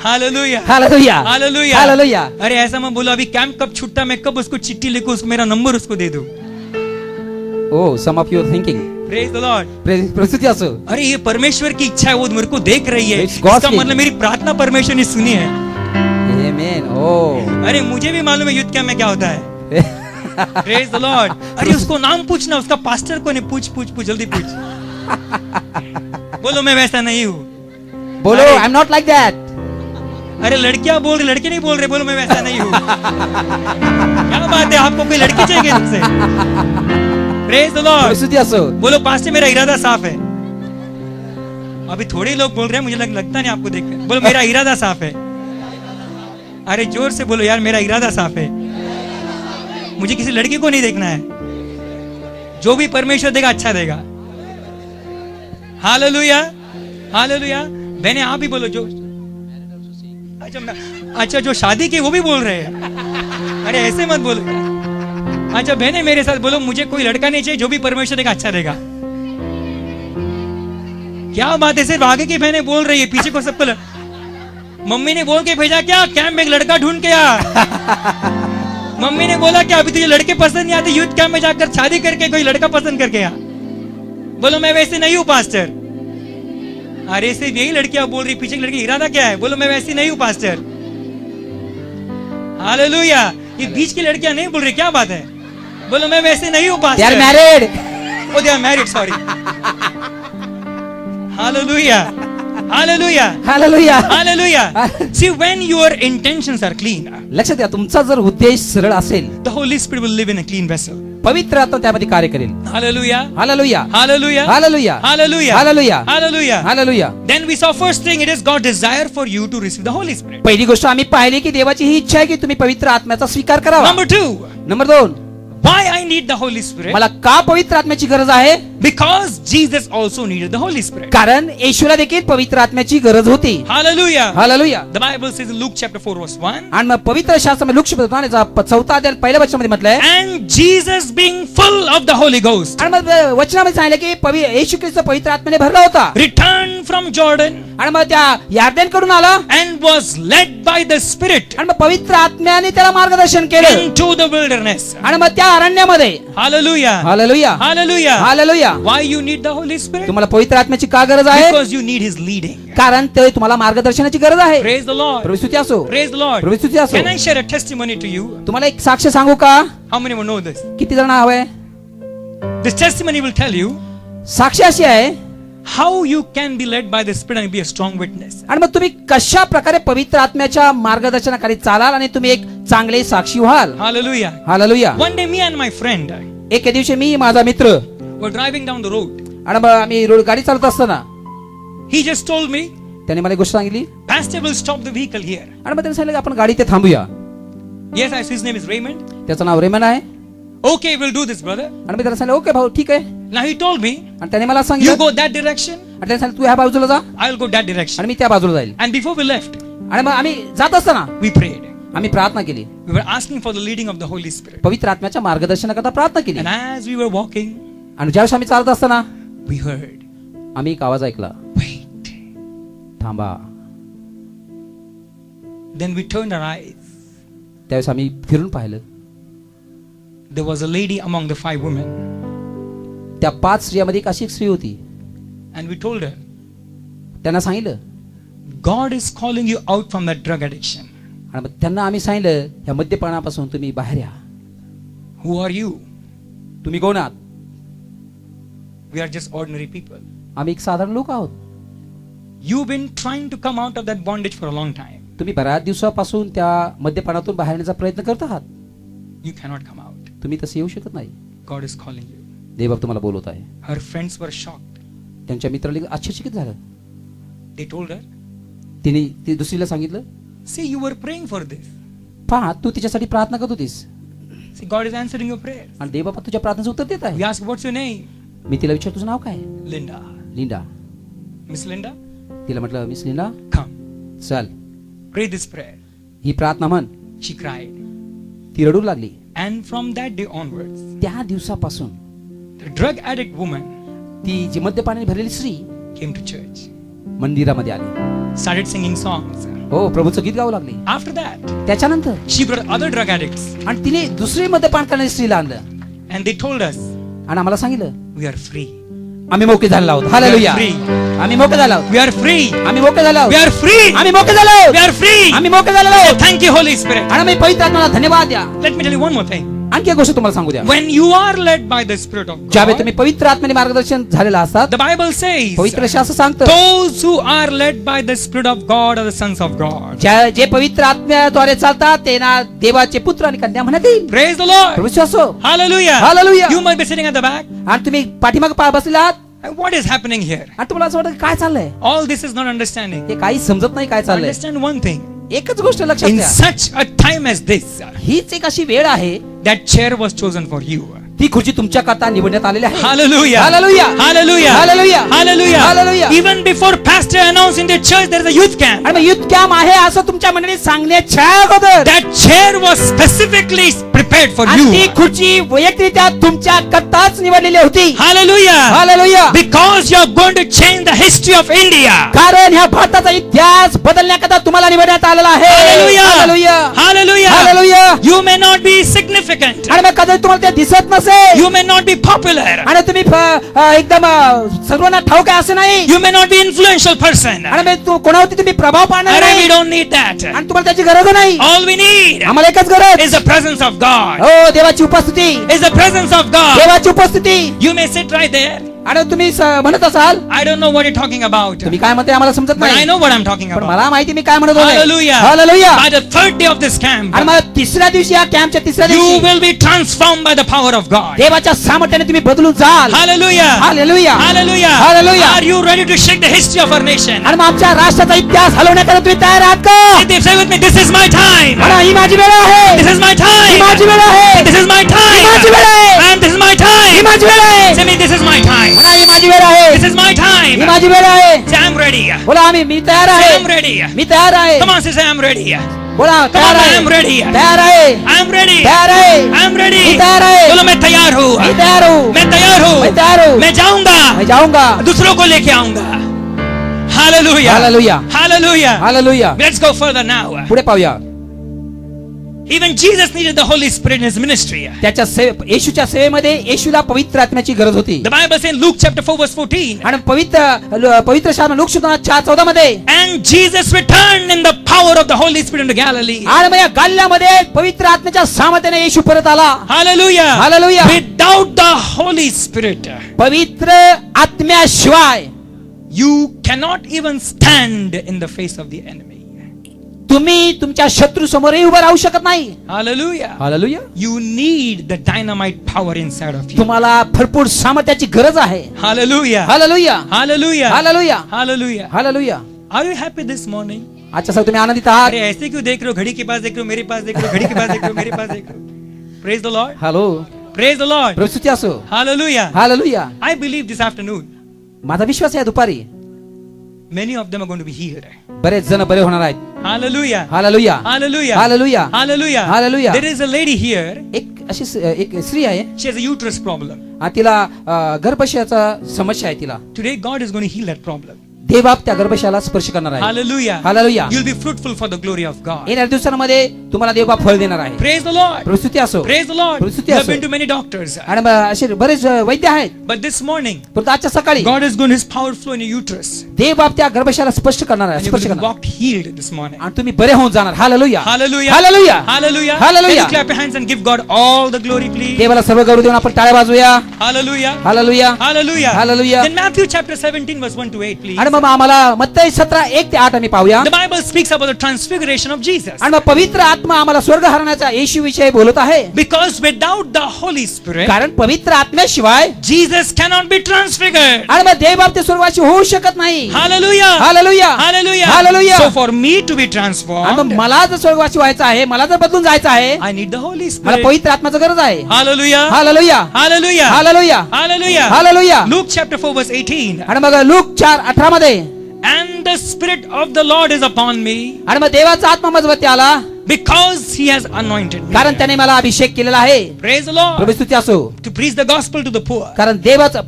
Hallelujah. Hallelujah. Hallelujah. Hallelujah. अरे ऐसा मैं बोला अभी कैंप कब छूटता, मैं कब उसको चिट्ठी लिखूं, उसको मेरा नंबर उसको दे दूं. Oh, some of you are thinking. Praise the Lord. परिस्थिती असो, अरे ये परमेश्वर की इच्छा है, वो मेरे को देख रही है. It's God's इसका will. मतलब मेरी प्रार्थना परमेश्वर ने सुनी है. Amen. Oh. अरे मुझे भी मालूम है युद्ध कैंप में क्या होता है. Praise the Lord. अरे उसको नाम पूछना, उसका पास्टर को नहीं, पूछ पूछ पूछ जल्दी पूछ. बोलो मैं वैसा नहीं हूँ. बोलो, अरे- I'm not like that. अरे लड़कियां बोल रही, लड़के नहीं बोल रहे. बोलो मैं वैसा नहीं हूँ. क्या बात है, आपको कोई लड़की चाहिए तुमसे? Praise the Lord. परिस्थिती असो, बोलो पास्टर मेरा इरादा साफ है. अभी थोड़े लोग बोल रहे हैं, मुझे लगता नहीं आपको देखकर. बोलो मेरा इरादा साफ है. अरे जोर से बोलो यार, मेरा इरादा साफ है. मुझे किसी लड़की को नहीं देखना है. जो भी परमेश्वर देगा अच्छा देगा. हालेलुया. हालेलुया. बहने आप भी बोलो. जो अच्छा जो शादी की वो भी बोल रहे हैं. अरे ऐसे मत बोलो. अच्छा बहने मेरे साथ बोलो, मुझे कोई लड़का नहीं चाहिए, जो भी परमेश्वर देगा अच्छा देगा. क्या बात है, सिर्फ आगे की बहनें बोल रही है, पीछे को सबको मम्मी ने बोल के भेजा क्या, कैंप में एक लड़का ढूंढ के आ. मम्मी ने बोला क्या, अभी तुझे लड़के पसंद नहीं आते, यूथ कैंप में जाकर शादी करके कोई लड़का पसंद करके आ. बोलो मैं वैसे नहीं हूं पास्टर. अरे सिर्फ यही लड़कियां बोल रही, पीछे की लड़की इरादा क्या है. बोलो मैं वैसी नहीं हूं पास्टर. हालेलुया. ये बीच की लड़कियां नहीं बोल रही, क्या बात है. बोलो मैं वैसे नहीं हूं they are pastor. married. Oh, they are married, sorry. Hallelujah. Hallelujah. Hallelujah. Hallelujah. See, when your intentions are clean, लक्षात घ्या, तुमचा जर उद्देश सरळ असेल, the Holy Spirit will live in a clean vessel. पवित्र आत्मा त्यामध्ये कार्य करेल. Hallelujah. Hallelujah, Hallelujah. Hallelujah, Hallelujah. Hallelujah, Hallelujah. Hallelujah. Then we saw first thing, it is God's desire for you to receive the Holy Spirit. पहिली गोष्ट आम्ही पाहिली की देवाची ही इच्छा आहे की तुम्ही पवित्र आत्म्याचा स्वीकार करावा. Number 2, number 2, why I need the Holy Spirit? मला का पवित्र आत्म्याची गरज आहे? Because Jesus also needed the Holy Spirit. कारण येशूला देखील पवित्र आत्म्याची गरज होती. Hallelujah. Hallelujah. The Bible says in Luke chapter 4 verse 1, आणि मग पवित्र शास्त्रामध्ये लूक शब्दाचा 4 अध्याय पहिल्या वचनामध्ये म्हटलंय, and Jesus being full of the Holy Ghost आणि मग वचनामध्ये सांगितलं की येशू ख्रिस्त पवित्र आत्म्याने भरला होता. returned from Jordan आणि मग त्या यार्देन कडून आला and was led by the Spirit आणि मग पवित्र आत्म्याने त्याला मार्गदर्शन केलं into the wilderness. आणि मग त्या अरण्यामध्ये Hallelujah. Hallelujah Hallelujah. Hallelujah. Why you need the Holy Spirit? तुम्हाला पवित्र आत्म्याची का गरज आहे? Because you need His leading. कारण ते तुम्हाला मार्गदर्शनाची गरज आहे. Praise the Lord. प्रभू स्तुती असो. Praise the Lord. प्रभू स्तुती असो. Can I share a testimony to you? तुम्हाला एक साक्ष सांगू का? How many will know this? किती जण हवे? This testimony will tell you साक्ष अशी आहे how you can be led by the Spirit and be a strong witness. आणि मग तुम्ही कशा प्रकारे पवित्र आत्म्याच्या मार्गदर्शनाखाली चालाल आणि तुम्ही एक चांगले साक्षी व्हाल. Hallelujah. Hallelujah. One day me and my friend एके दिवशी मी माझा मित्र were driving down the road. आणि मग आम्ही रोड गाडी चालत असताना He just told me, त्याने मला एक गोष्ट सांगितली Pastor will stop the vehicle here. आणि मग त्याने सांगितलं की आपण गाडी ते थांबूया. Yes, his name is Raymond. त्याचं नाव रेमन आहे. Okay, we'll do this, brother. आणि मी त्याला सांगितलं ओके भाऊ ठीक आहे. Now he told me, आणि त्याने मला you सांगितलं go that direction, आणि त्याने सांगितलं तू ह्या बाजूला जा I'll go that direction. आणि मी त्या बाजूला जाईल. And before we left, आणि मग आम्ही जात असताना we prayed. आम्ही प्रार्थना केली. We were asking for the leading of the Holy Spirit. पवित्र आत्म्याच्या मार्गदर्शनाकरता प्रार्थना केली. And as we were walking, आणि ज्यावेळेस आम्ही चालत असताना we heard, आम्ही एक आवाज ऐकला wait. थांबा. Then we turned our eyes. त्यावेळेस आम्ही फिरून पाहिलं. There was a lady among the 5 women. त्या 5 स्त्रियामध्ये एक अशी एक स्त्री होती. And we told her, त्यांना सांगितलं God is calling you out from that drug addiction. आणि मग त्यांना आम्ही सांगितलं ह्या मद्यपानापासून तुम्ही बाहेर या. Who are you? तुम्ही कोण आहात? We are just ordinary people. आम्ही एक साधारण लोक आहोत. You've been trying to come out of that bondage for a long time. तुम्ही बऱ्याच दिवसापासून त्या मद्यपानातून बाहेर येण्याचा प्रयत्न करत आहात. You cannot come out. तुम्ही तसे येऊ शकत नाही. God is calling you. देव तुम्हाला बोलवत आहे. Her friends were shocked. त्यांच्या मित्राला आश्चर्यचकित झालं. They told her, तिने ती दुसरीला सांगितलं see, you were praying for this. पहा तू तिच्यासाठी प्रार्थना करत होतीस See, God is answering your prayers. आणि देव बाप्पा तुझ्या प्रार्थनेचं उत्तर देत We आहे. asked, what's your name? मी तिला विचार तुझं नाव काय? Linda. लिंडा. Miss Linda, तिला म्हटलं मिस लिंडा come. चल Pray this prayer. ही प्रार्थना म्हण. She cried. ती रडू लागली. And from that day onwards, त्या दिवसापासून the drug addict woman ती जी मद्यपानाने भरलेली स्त्री came to church, मंदिरामध्ये आली. started singing songs. हो प्रभूचं गीत गाऊ लागली. After that, त्याच्यानंतर she brought other drug addicts आणि तिने दुसरी मद्यपान करणारी स्त्रीला आणलं and they told us, आणि आम्हाला सांगितलं we are free. आम्ही मोके झालेलो आहोत. हालेलुया. free. आम्ही मोके झालो आहोत. We are free. आम्ही मोके झालो आहोत. We are free. आम्ही मोके झालो आहोत. We are free. आम्ही मोके झालेलो So आहोत. thank you, Holy Spirit. आणि मी पवित्र आत्म्याला धन्यवाद द्या. Let me tell you one more thing. आणखी एक गोष्ट तुम्हाला सांगू द्या. When you are led by the Spirit of ज्यावेळी God, तुम्ही पवित्र आत्म्याने मार्गदर्शन झालेला असतात the Bible says, पवित्र शास्त्र सांगतं those who are led by the Spirit of God are the sons of God. जे पवित्र आत्म्याद्वारे चालतात ते ना देवाचे पुत्र आणि कन्या म्हणत येईल. Praise the Lord. प्रभू असो. Hallelujah. Hallelujah. You might be sitting at the back. आणि तुम्ही पाठीमागे बसलेला आहात And what is happening here? आणि तुम्हाला असं वाटतं काय चाललंय. All this is not understanding. हे काही समजत नाही काय चाललंय. Understand one thing. एकच गोष्ट लक्षात In घ्या. such a time as this, हीच एक अशी वेळ आहे that chair was chosen for you. ती खुर्ची तुमच्या करता निवडण्यात आलेली आहे. Hallelujah. Hallelujah. Hallelujah. Hallelujah. Hallelujah. Hallelujah. Even before pastor announced in the church there is a youth camp, आणि मग युथ कॅम्प आहे असं तुमच्या मंडळीत सांगण्याच्या अगोदर that chair was specifically prepared for आणि ती you. खुर्ची वैयक्तिकरित्या तुमच्या करताच निवडलेली होती. Hallelujah. Hallelujah. Because you are going to change the history of India. कारण ह्या भारताचा इतिहास बदलण्याकरता तुम्हाला निवडण्यात आलेला आहे. Hallelujah. Hallelujah. Hallelujah. Hallelujah. You may not be significant. आणि मग कदाचित तुम्हाला ते दिसत नसेल You may not be popular. आणि तुम्ही एकदम सर्वांना ठाऊक आहे असं नाही. You may not be influential person. आणि मग कोणावरती तुम्ही प्रभाव पाडणार Arey, we नाही don't need that. आणि तुम्हाला त्याची गरज नाही. All we need आम्हाला एकच गरज is the presence of God. हो देवाची उपस्थिती. Is the presence of God. देवाची उपस्थिती. You may sit right there. आणि तुम्ही म्हणत असाल I don't know what you're talking about, तुम्ही काय म्हणते आम्हाला समजत but I नाही. know what I'm talking पण about. मला माहिती मी काय म्हणत होते. Hallelujah. Hallelujah. By the third day of this camp, आणि मग तिसऱ्या दिवशी या कॅम्पच्या तिसऱ्या you दिवशी will be transformed by the power of God. देवाच्या सामर्थ्याने तुम्ही बदलून जाल. Hallelujah. Hallelujah. Hallelujah. Hallelujah. Are you ready to shake the history of our nation? आणि मग आमच्या राष्ट्राचा इतिहास हलवण्याकरता तुम्ही तयार आहात का? Say with me, this is my time. म्हणा ही माझी वेळ आहे. This is my he time. माझी वेळ आहे. This is my ही माझी वेळ time. आहे. And this is my he time. माझी वेळ आहे. Say me, this is my time. म्हणा ही माझी वेळ आहे. This is my he time. माझी वेळ आहे. Say I'm ready. बोला मी तयार Say I'm आहे. ready. मी तयार आहे. Come on, say I'm ready. बोला Come तयार on, आहे. I'm ready. तयार आहे. I'm ready. तयार आहे. I'm ready. मी तयार आहे. बोलो मैं तैयार हूँ. मी तयार हूँ. मैं तैयार हूँ. मैं तयार हूँ. मैं जाऊंगा. मैं जाऊंगा. दूसरों को लेके आऊंगा. Hallelujah. Hallelujah. Hallelujah. Hallelujah. Let's go further now. पुढे पाहूया. Even Jesus needed the Holy Spirit in his ministry. त्याच्या येशूच्या सेवेमध्ये येशूला पवित्र आत्म्याची गरज होती. The Bible says in Luke chapter 4 verse 14. आणि पवित्र शास्त्र लूक 4:14 मध्ये, And Jesus returned in the power of the Holy Spirit into Galilee. आणि मग या गाल्ल्यामध्ये पवित्र आत्म्याच्या सामर्थ्याने येशू परत आला. Hallelujah. Hallelujah. Without the Holy Spirit, पवित्र आत्म्याशिवाय you cannot even stand in the face of the enemy. तुम्ही तुमच्या शत्रू समोरही उभं राहू शकत नाही. Hallelujah. Hallelujah. You need the dynamite power inside of you. तुम्हाला भरपूर सामर्थ्याची गरज आहे. Hallelujah. Hallelujah. Hallelujah. Hallelujah. Hallelujah. Hallelujah. Are you happy this morning? अच्छा सर, तुम्ही आनंदित आहात? अरे ऐसे क्यों देख रहे हो? घड़ी के पास देख रहे हो, मेरे पास देख रहे हो, घड़ी के पास देख रहे हो, मेरे पास देख रहे हो. Praise the Lord. Hello. Praise the Lord. प्रस्तुती असो. Hallelujah. Hallelujah. I believe this afternoon माझा विश्वास आहे दुपारी many of them are going to be healed. बरेच जण बरे होणार आहेत. Hallelujah. Hallelujah. Hallelujah. Hallelujah. Hallelujah. Hallelujah. There is a lady here. एक स्त्री आहे. She has a uterus problem. तिला गर्भाशयाचा समस्या आहे तिला. Today God is going to heal that problem. देवबाप त्या गर्भाशयाला स्पर्श करणार आहे. Hallelujah. Hallelujah. You'll be fruitful for the glory of God. येणाऱ्या दिवसांमध्ये तुम्हाला देवबाप फळ देणार आहे. Praise the Lord. प्रस्तुती असो. Praise the Lord. प्रस्तुती You have असो. been to many doctors. आणि असे बरेच वैद्य आहेत. But this morning, परंतु आजच्या सकाळी God is going to His power flow in your uterus. देवबाप त्या गर्भाशयाला स्पष्ट करणार आहे. And you स्पर्श will be करणार walked healed this morning. आणि तुम्ही बरे होऊन जाणार. Hallelujah. Hallelujah. Hallelujah. Hallelujah. Hallelujah. Can you clap your hands and give God all the glory, please? देवाला सर्व गौरव देऊन आपण टाळ्या वाजवूया. Hallelujah. Hallelujah. Hallelujah. Hallelujah. Then Matthew chapter 17 verse 1 to 8, please. आणि मग आम्हाला मत्ती 17:1-8 आम्ही पाहूया. The Bible speaks about the transfiguration of Jesus. आणि मग पवित्र आत्मा आम्हाला स्वर्ग हरण्याचा येशू विषयी बोलत आहे. Because without the Holy Spirit, कारण पवित्र आत्म्याशिवाय Jesus cannot be transfigured. आणि मग देवबाप ते स्वर्गवासी होऊ शकत नाही. Hallelujah. Hallelujah. Hallelujah. Hallelujah. So for me to be आणि transformed, मग मला जर स्वर्गवासी व्हायचं आहे, मला जर बदलून जायचं आहे, I need the Holy मला Spirit. पवित्र आत्म्याची गरज आहे. Hallelujah. Hallelujah. Hallelujah. Hallelujah. Hallelujah. Hallelujah. Luke chapter 4 verse 18. आणि मग लूक 4:18 मध्ये, And the Spirit of the Lord is upon me, आणि मग देवाचा आत्मा माझ्यावरती आला because He has anointed me. कारण त्याने मला अभिषेक केलेला आहे. Praise the Lord. प्रभू स्तुती असो. To preach the gospel to the poor, कारण देवाचं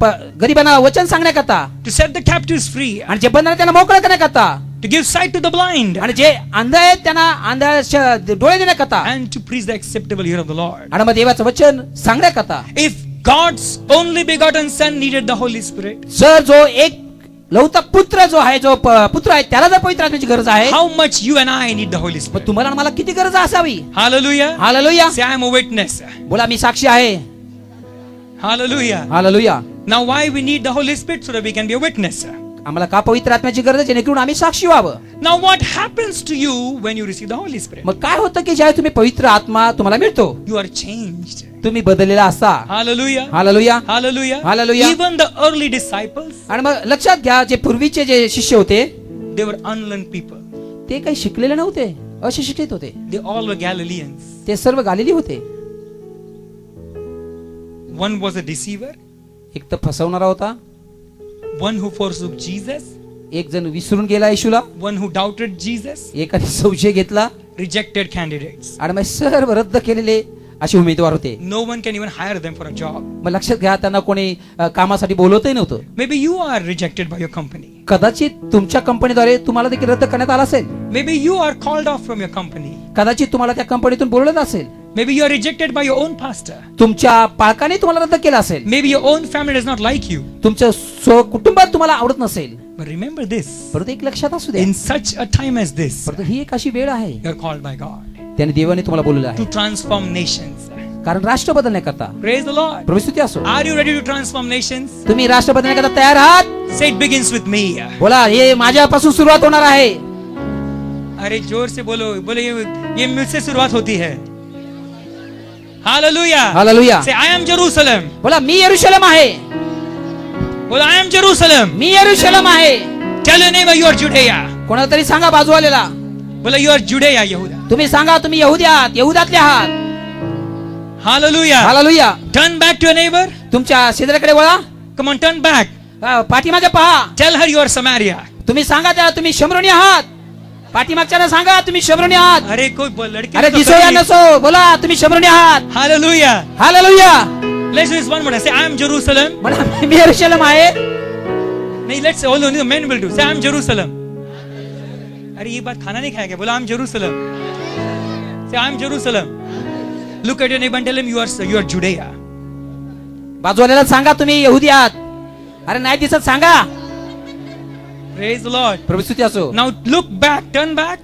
गरिबांना वचन सांगण्याकरता to set the captives free, आणि जे बंधन त्यांना मोकळं करण्याकरता, to give sight to the blind, आणि जे अंध आहेत त्यांना अंधाच्या डोळे देण्याकरता, and to preach the acceptable year of the Lord. आणि मग देवाचं वचन सांगण्याकरता. If God's only begotten Son needed the Holy Spirit, जर जो एक लौता पुत्र जो आहे, जो पुत्र आहे, त्याला जर पवित्र आत्म्याची गरज आहे, how much you and I need the Holy मग Spirit. तुम्हाला आणि मला किती गरज असावी. Hallelujah. Hallelujah. Say, I am a witness. बोला मी साक्षी आहे. Hallelujah. Hallelujah. Now why we need the Holy Spirit? So that we can be a witness. आम्हाला का पवित्र आत्म्याची गरज आहे, जेणेकरून आम्ही साक्षी व्हावं. Now what happens to you when you receive the Holy Spirit? मग काय होतं की ज्यावेळी तुम्ही पवित्र आत्मा तुम्हाला मिळतो, You are changed. तुम्ही बदललेला असता. Hallelujah. Hallelujah. Hallelujah. Hallelujah. Even the early disciples, आणि मग लक्षात घ्या, जे पूर्वीचे जे शिष्य होते they were unlearned people. ते काही शिकलेले नव्हते, अशिक्षित होते. They all were Galileans. ते सर्व गालिली होते. One was a deceiver, एक तर फसवणारा होता, one who forsook Jesus, एक जण विसरून गेला येशूला, one who doubted Jesus, एकाने संशय घेतला, rejected candidates. आणि मग सर्व रद्द केलेले असे उमेदवार होते. No one can even hire them for a job. मग लक्षात घ्या, त्यांना कोणी कामासाठी बोलवतही नव्हतं. Maybe you are rejected by your company. कदाचित तुमच्या कंपनीद्वारे तुम्हाला देखील रद्द करण्यात आला असेल. Maybe you are called off from your company. कदाचित तुम्हाला त्या कंपनीतून बोलवलं असेल. Maybe you are rejected by your own pastor. तुमच्या पालकाने तुम्हाला रद्द केलं असेल. Maybe your own family does not like you. तुमच्या कुटुंबात तुम्हाला आवडत नसेल. But remember this. परंतु एक लक्षात असू द्या, In such a time as this, परंतु ही एक अशी वेळ आहे, you are called by God त्याने देवाने तुम्हाला बोलवलं to आहे, transform nations. कारण राष्ट्र बदलण्याकरता. Praise the Lord. प्रभू स्तुती असो. Are you ready to transform nations? तुम्ही राष्ट्र बदलण्याकरता तयार आहात? Say it begins with me. बोला, हे माझ्यापासून सुरुवात होणार आहे. अरे जोर से बोलो, बोले ये मुझसे शुरुआत होती है. Hallelujah. Hallelujah. Say, I am Jerusalem. बोला, मी यरूशलेम आहे. बोला, I am Jerusalem. मी यरूशलेम आहे. Tell your neighbor you are Judea. कोणाला तरी सांगा बाजूवाल्याला, बोला, you are Judea, Yehuda. तुम्ही सांगा तुम्ही यहुदी आहात, यहुदातले आहात. Hallelujah. Hallelujah. Turn back to your neighbor. तुमच्या शेजाऱ्याकडे वळा, Come on, turn back. पाठीमागे पहा. Tell her you are Samaria. तुम्ही सांगा त्याला तुम्ही शमरोनी आहात. पाठीमागच्याला सांगा तुम्ही शमरोनी आहात. अरे कोई लड़के अरे दिसो या नसो, बोला तुम्ही शमरोनी आहात. नहीं, let's only the men will do. Say, I'm Jerusalem. अरे ये बात खाना नहीं खाया क्या? बोला I'm Jerusalem. Say, I'm Jerusalem. Look at your neighbor and tell him you are Judea. बाजूवाल्याला सांगा तुम्ही यहुदी आहात. अरे नाही दिसत सांगा. Praise the Lord. प्रभू स्तुती असो. Now look back, turn back.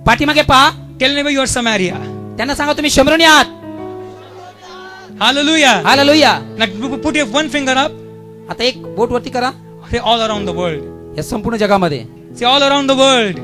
पाठीमागे पहा. Tell neighbor you are Samaria. त्यांना सांगा तुम्ही शमरोनी आहात. Hallelujah. Hallelujah. Now put your one finger up. आता एक बोट वरती करा. Say all around the world. या संपूर्ण जगामध्ये. Say all around the world.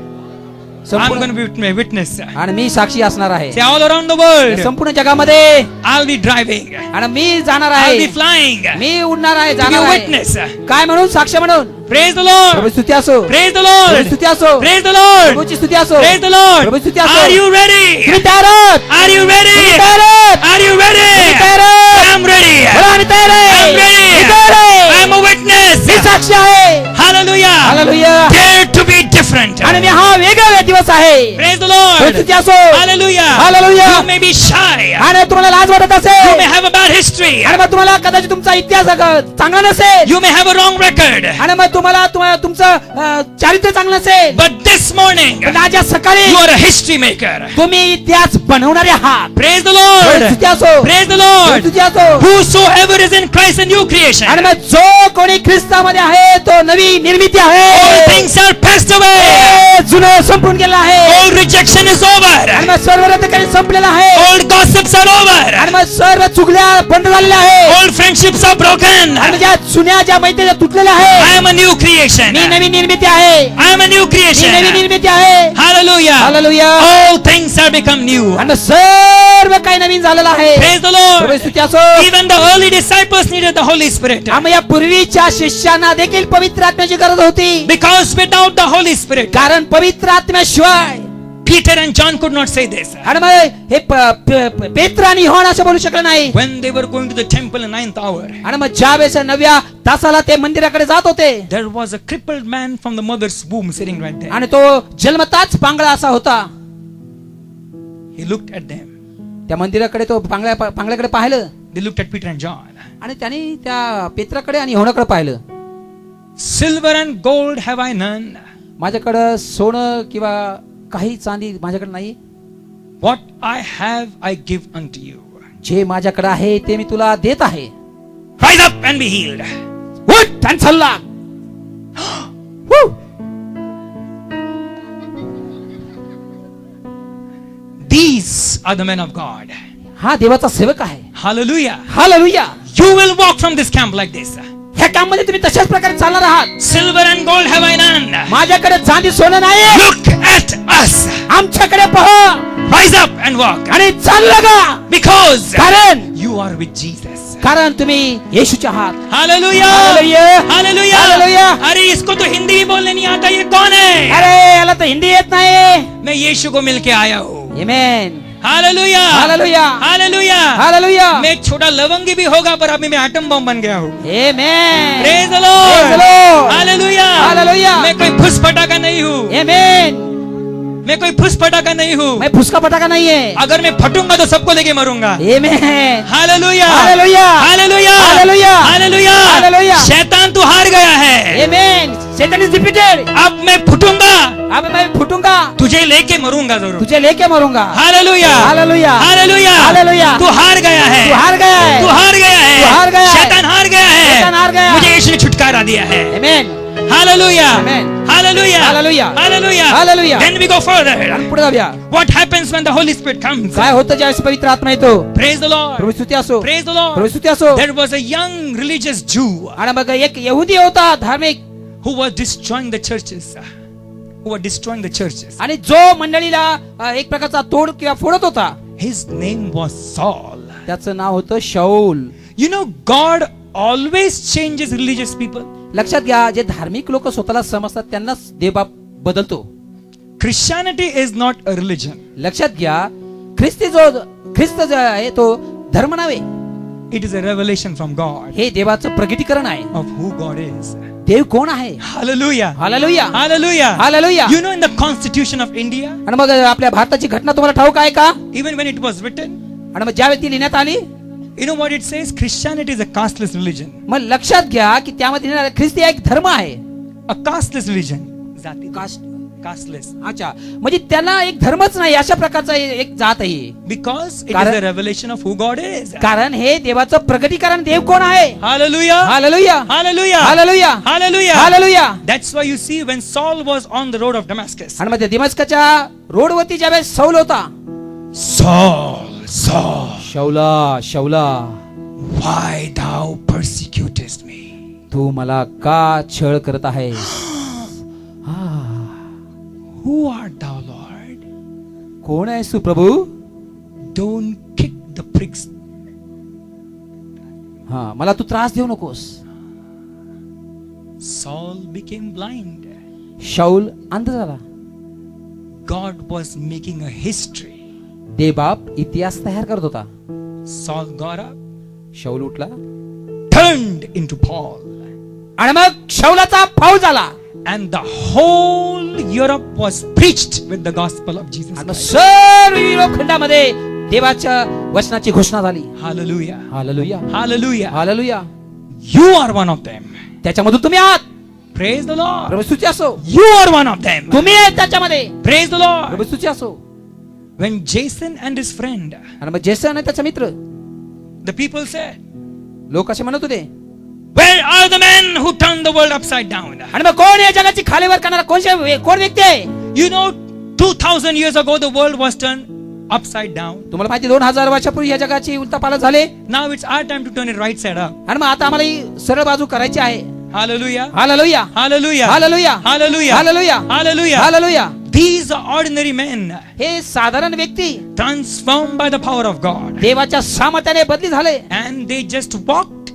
I'm संपूर्ण going to be witness. आणि मी साक्षी असणार आहे. Say all around the world. संपूर्ण जगामध्ये. I'll be driving. आणि मी जाणार I'll be आहे. flying. मी उडणार आहे, To be जाणार a आहे. witness. काय म्हणून? साक्ष म्हणून. Praise the Prabhu Lord. स्तुती असो. Praise the Prabhu Lord. स्तुती असो. Praise the Lord. प्रभूची स्तुती असो. Praise the Lord. प्रभू स्तुती असो. Are you ready? तुम्ही तयार आहात? Are you ready? तुम्ही तयार आहात? Are you ready? तुम्ही तयार आहात? I'm ready. बोला, आम्ही तयार आहे. I'm ready. मी तयार आहे. I'm a witness. मी साक्षी आहे. Hallelujah. Hallelujah. Dare to be different. आणि मी हा वेगळा दिवस आहे. Praise the Prabhu Lord. स्तुती असो. Hallelujah. Hallelujah. You may be shy. आणि तुम्हाला लाज वाटत You असेल may have a bad history. आणि मग तुम्हाला कदाचित तुमचा इतिहास चांगला नसेल You may have a wrong record. आणि मग तुम्हाला तुमचं चारित्र्य चांगलं नसेल. But this morning, पण आज या सकाळी you are a history maker. तुम्ही इतिहास बनवणारे आहात. Praise the Prabhu Lord. स्तुती असो. Praise the Prabhu Lord. स्तुती असो. Whosoever is in Christ, a new creation. आणि मग जो कोणी ख्रिस्तामध्ये आहे तो नवी निर्मिती All आहे. things are passed away. हे जुनं संपून गेलं आहे All rejection is आणि over. मग सर्व रद्दकरण संपलेलं आहे All gossips are over. आणि मग सर्व चुगल्या बंद झालेल्या आहे All friendships are broken. आणि ज्या जुन्या ज्या मैत्रिणी तुटलेल्या I आहे. am a new creation. मी नवी निर्मिती आहे. I am a new मी नवी creation. निर्मिती आहे. Hallelujah. Hallelujah. All things are become new. आणि मग सर्व काही नवीन झालेलं आहे. Praise the Prabhu Lord. स्तुती असो. Even the early disciples needed the Holy Spirit. आम्ही या पूर्वीच्या शिष्यांना देखील पवित्र आत्म्याची गरज होती. Because without the Holy Spirit, कारण पवित्र आत्म्याशिवाय Peter and John could not say this. आणि मग हे पेत्र आणि योहान असं बोलू शकलं नाही. When they were going to the temple in 9th hour, आणि मग ज्या वेळेस 9व्या तासाला ते मंदिराकडे जात होते there was a crippled man from the mother's womb sitting right there. आणि तो जन्मताच पांगळा असा होता. He looked at them. त्या मंदिराकडे तो पांगळ्याकडे पाहिलं They looked at Peter and John. आणि त्याने त्या पेत्राकडे आणि योहानाकडे पाहिलं. Silver and gold have I none. माझ्याकडं सोनं किंवा काही चांदी माझ्याकडे नाही. What I have I give unto you. जे माझ्याकडे आहे ते मी तुला देत आहे. Rise up and be healed. उठ आणि चाल लाग. Woo! These are the men of God. हा देवाचा सेवक आहे. Hallelujah. Hallelujah. You will walk from this camp like this. ह्या काममध्ये तुम्ही तशाच प्रकारे चालणार आहात. Silver and gold have I none. माझ्याकडे चांदी सोनं नाही. Look at us. आमच्याकडे पहा Rise up and walk. आणि चाल लागा. Because कारण you are with Jesus. कारण तुम्ही येशूचे आहात. Hallelujah. Hallelujah. Hallelujah. Hallelujah. अरे इसको तो हिंदी भी बोलने नहीं आता. ये कौन है? अरे याला तर हिंदी येत नाही. मैं यीशु को मिलके आया हूँ. आमेन. Hallelujah. Hallelujah. Hallelujah. हालेलुया. मैं एक छोटा लवंगी भी होगा पर अभी मैं एटम बम बन गया हूँ. आमेन. Praise the Praise the Lord. Lord. Hallelujah. Hallelujah. मैं कोई फुस फटाका नहीं हूँ. आमेन. मैं कोई फुस फटाका नहीं हूँ. मैं फुसका पटाका नहीं है. अगर मैं फटूंगा तो सबको लेके मरूंगा. आमेन. Hallelujah. Hallelujah. Hallelujah. Hallelujah. Hallelujah. Hallelujah. शैतान तू हार गया है. आमेन. सैतान इज डिफीटेड. अब मैं फुटूंगा. अब मैं फूटूंगा. तुझे लेके मरूंगा जरूर. तुझे लेके मरूंगा. Hallelujah. Hallelujah. Hallelujah. Hallelujah. तू हार गया है. तू हार गया है. तू हार गया है. तू हार गया है. शैतान हार गया है. शैतान हार गया. मुझे यीशु ने छुटकारा दिया है. आमेन. Hallelujah. Amen. Hallelujah. Hallelujah. Hallelujah. Hallelujah. Then we go further. पुढे जाऊया. What happens when the Holy Spirit comes? काय होतं ज्यावेळेस पवित्र आत्मा येतो. Praise the Lord. प्रभू स्तुती असो. Praise the Lord. प्रभू स्तुती असो. There was a young religious Jew आणि मग एक यहुदी होता धार्मिक who was destroying the churches. Who was destroying the churches. आणि जो मंडळीला एक प्रकारचा तोड किंवा फोडत होता. His name was Saul. त्याचं नाव होतं शाऊल. You know, God always changes religious people. लक्षात घ्या जे धार्मिक लोक स्वतःला समजतात त्यांनाच देव बदलतो. Christianity is not a religion. लक्षात घ्या ख्रिस्त जो आहे तो धर्म नव्हे. It is a revelation from God हे देवाचं प्रगटीकरण आहे. of who God is. देव कोण आहे. Hallelujah. Hallelujah. Hallelujah. Hallelujah. You know, in the Constitution of India, आणि मग आपल्या भारताची घटना तुम्हाला ठाऊक आहे का. even when it was written, आणि मग ज्यावेळी ती लिहिण्यात आली you know what it says? Christianity is a casteless religion. मग लक्षात घ्या की त्यामध्ये ख्रिस्ती एक धर्म आहे. A casteless religion. जाती कास्ट casteless. अच्छा, म्हणजे त्यांना एक धर्मच नाही, अशा प्रकारचा एक जात आहे. Because it is कारण- the revelation of who God is. कारण हे देवाचं प्रगटीकरण देव कोण आहे. Hallelujah. Hallelujah, Hallelujah. Hallelujah, Hallelujah. Hallelujah. That's why you see when Saul was on the road of Damascus. आणि मग त्या दिमस्कच्या रोडवरती ज्यावेळेस सौल होता, Saul, Saul, शौला शौला, why thou persecutest me? तू मला का छळ करत आहेस. Who art thou, Lord? कोण आहेस तू प्रभू. Don't kick the pricks. हा, मला तू त्रास देऊ नकोस. Saul became blind. शौल अंध झाला. God was making a history. देवबाप इतिहास तयार करत होता. Saul got up, शौल उठला turned into Paul. आणि मग शौलाचा फाऊ झाला. And the whole Europe was preached with the gospel of Jesus आणि मग Christ. सर्व युरोप खंडामध्ये देवाच्या वचनाची घोषणा झाली. Hallelujah. Hallelujah, Hallelujah. Hallelujah. You are one of them. त्याच्यामधून तुम्ही आहात. Praise the Lord. प्रभू स्तुती असो. You are one of them. तुम्ही आहेत त्याच्यामध्ये. Praise the Lord. प्रभू स्तुती असो. When Jason and his friend, आणि मग जेसन आणि त्याचा मित्र, the people said, लोक असे म्हणत होते, where are the men who turned the world upside down? आणि मग कोण या जगाची खालीवर करणारा कोण व्यक्ती आहे. You know, 2000 years ago the world was turned upside down. तुम्हाला माहिती 2000 वर्षापूर्वी या जगाची उलटापालट झाले. Now it's our time to turn it right side up. आणि मग आता आम्हाला ही सरळ बाजू करायची आहे. Hallelujah. Hallelujah, Hallelujah. Hallelujah, Hallelujah. Hallelujah, Hallelujah. Hallelujah. These are ordinary men हे साधारण व्यक्ती transformed by the power of God. देवाच्या सामर्थ्याने बदली झाले. And they just walked.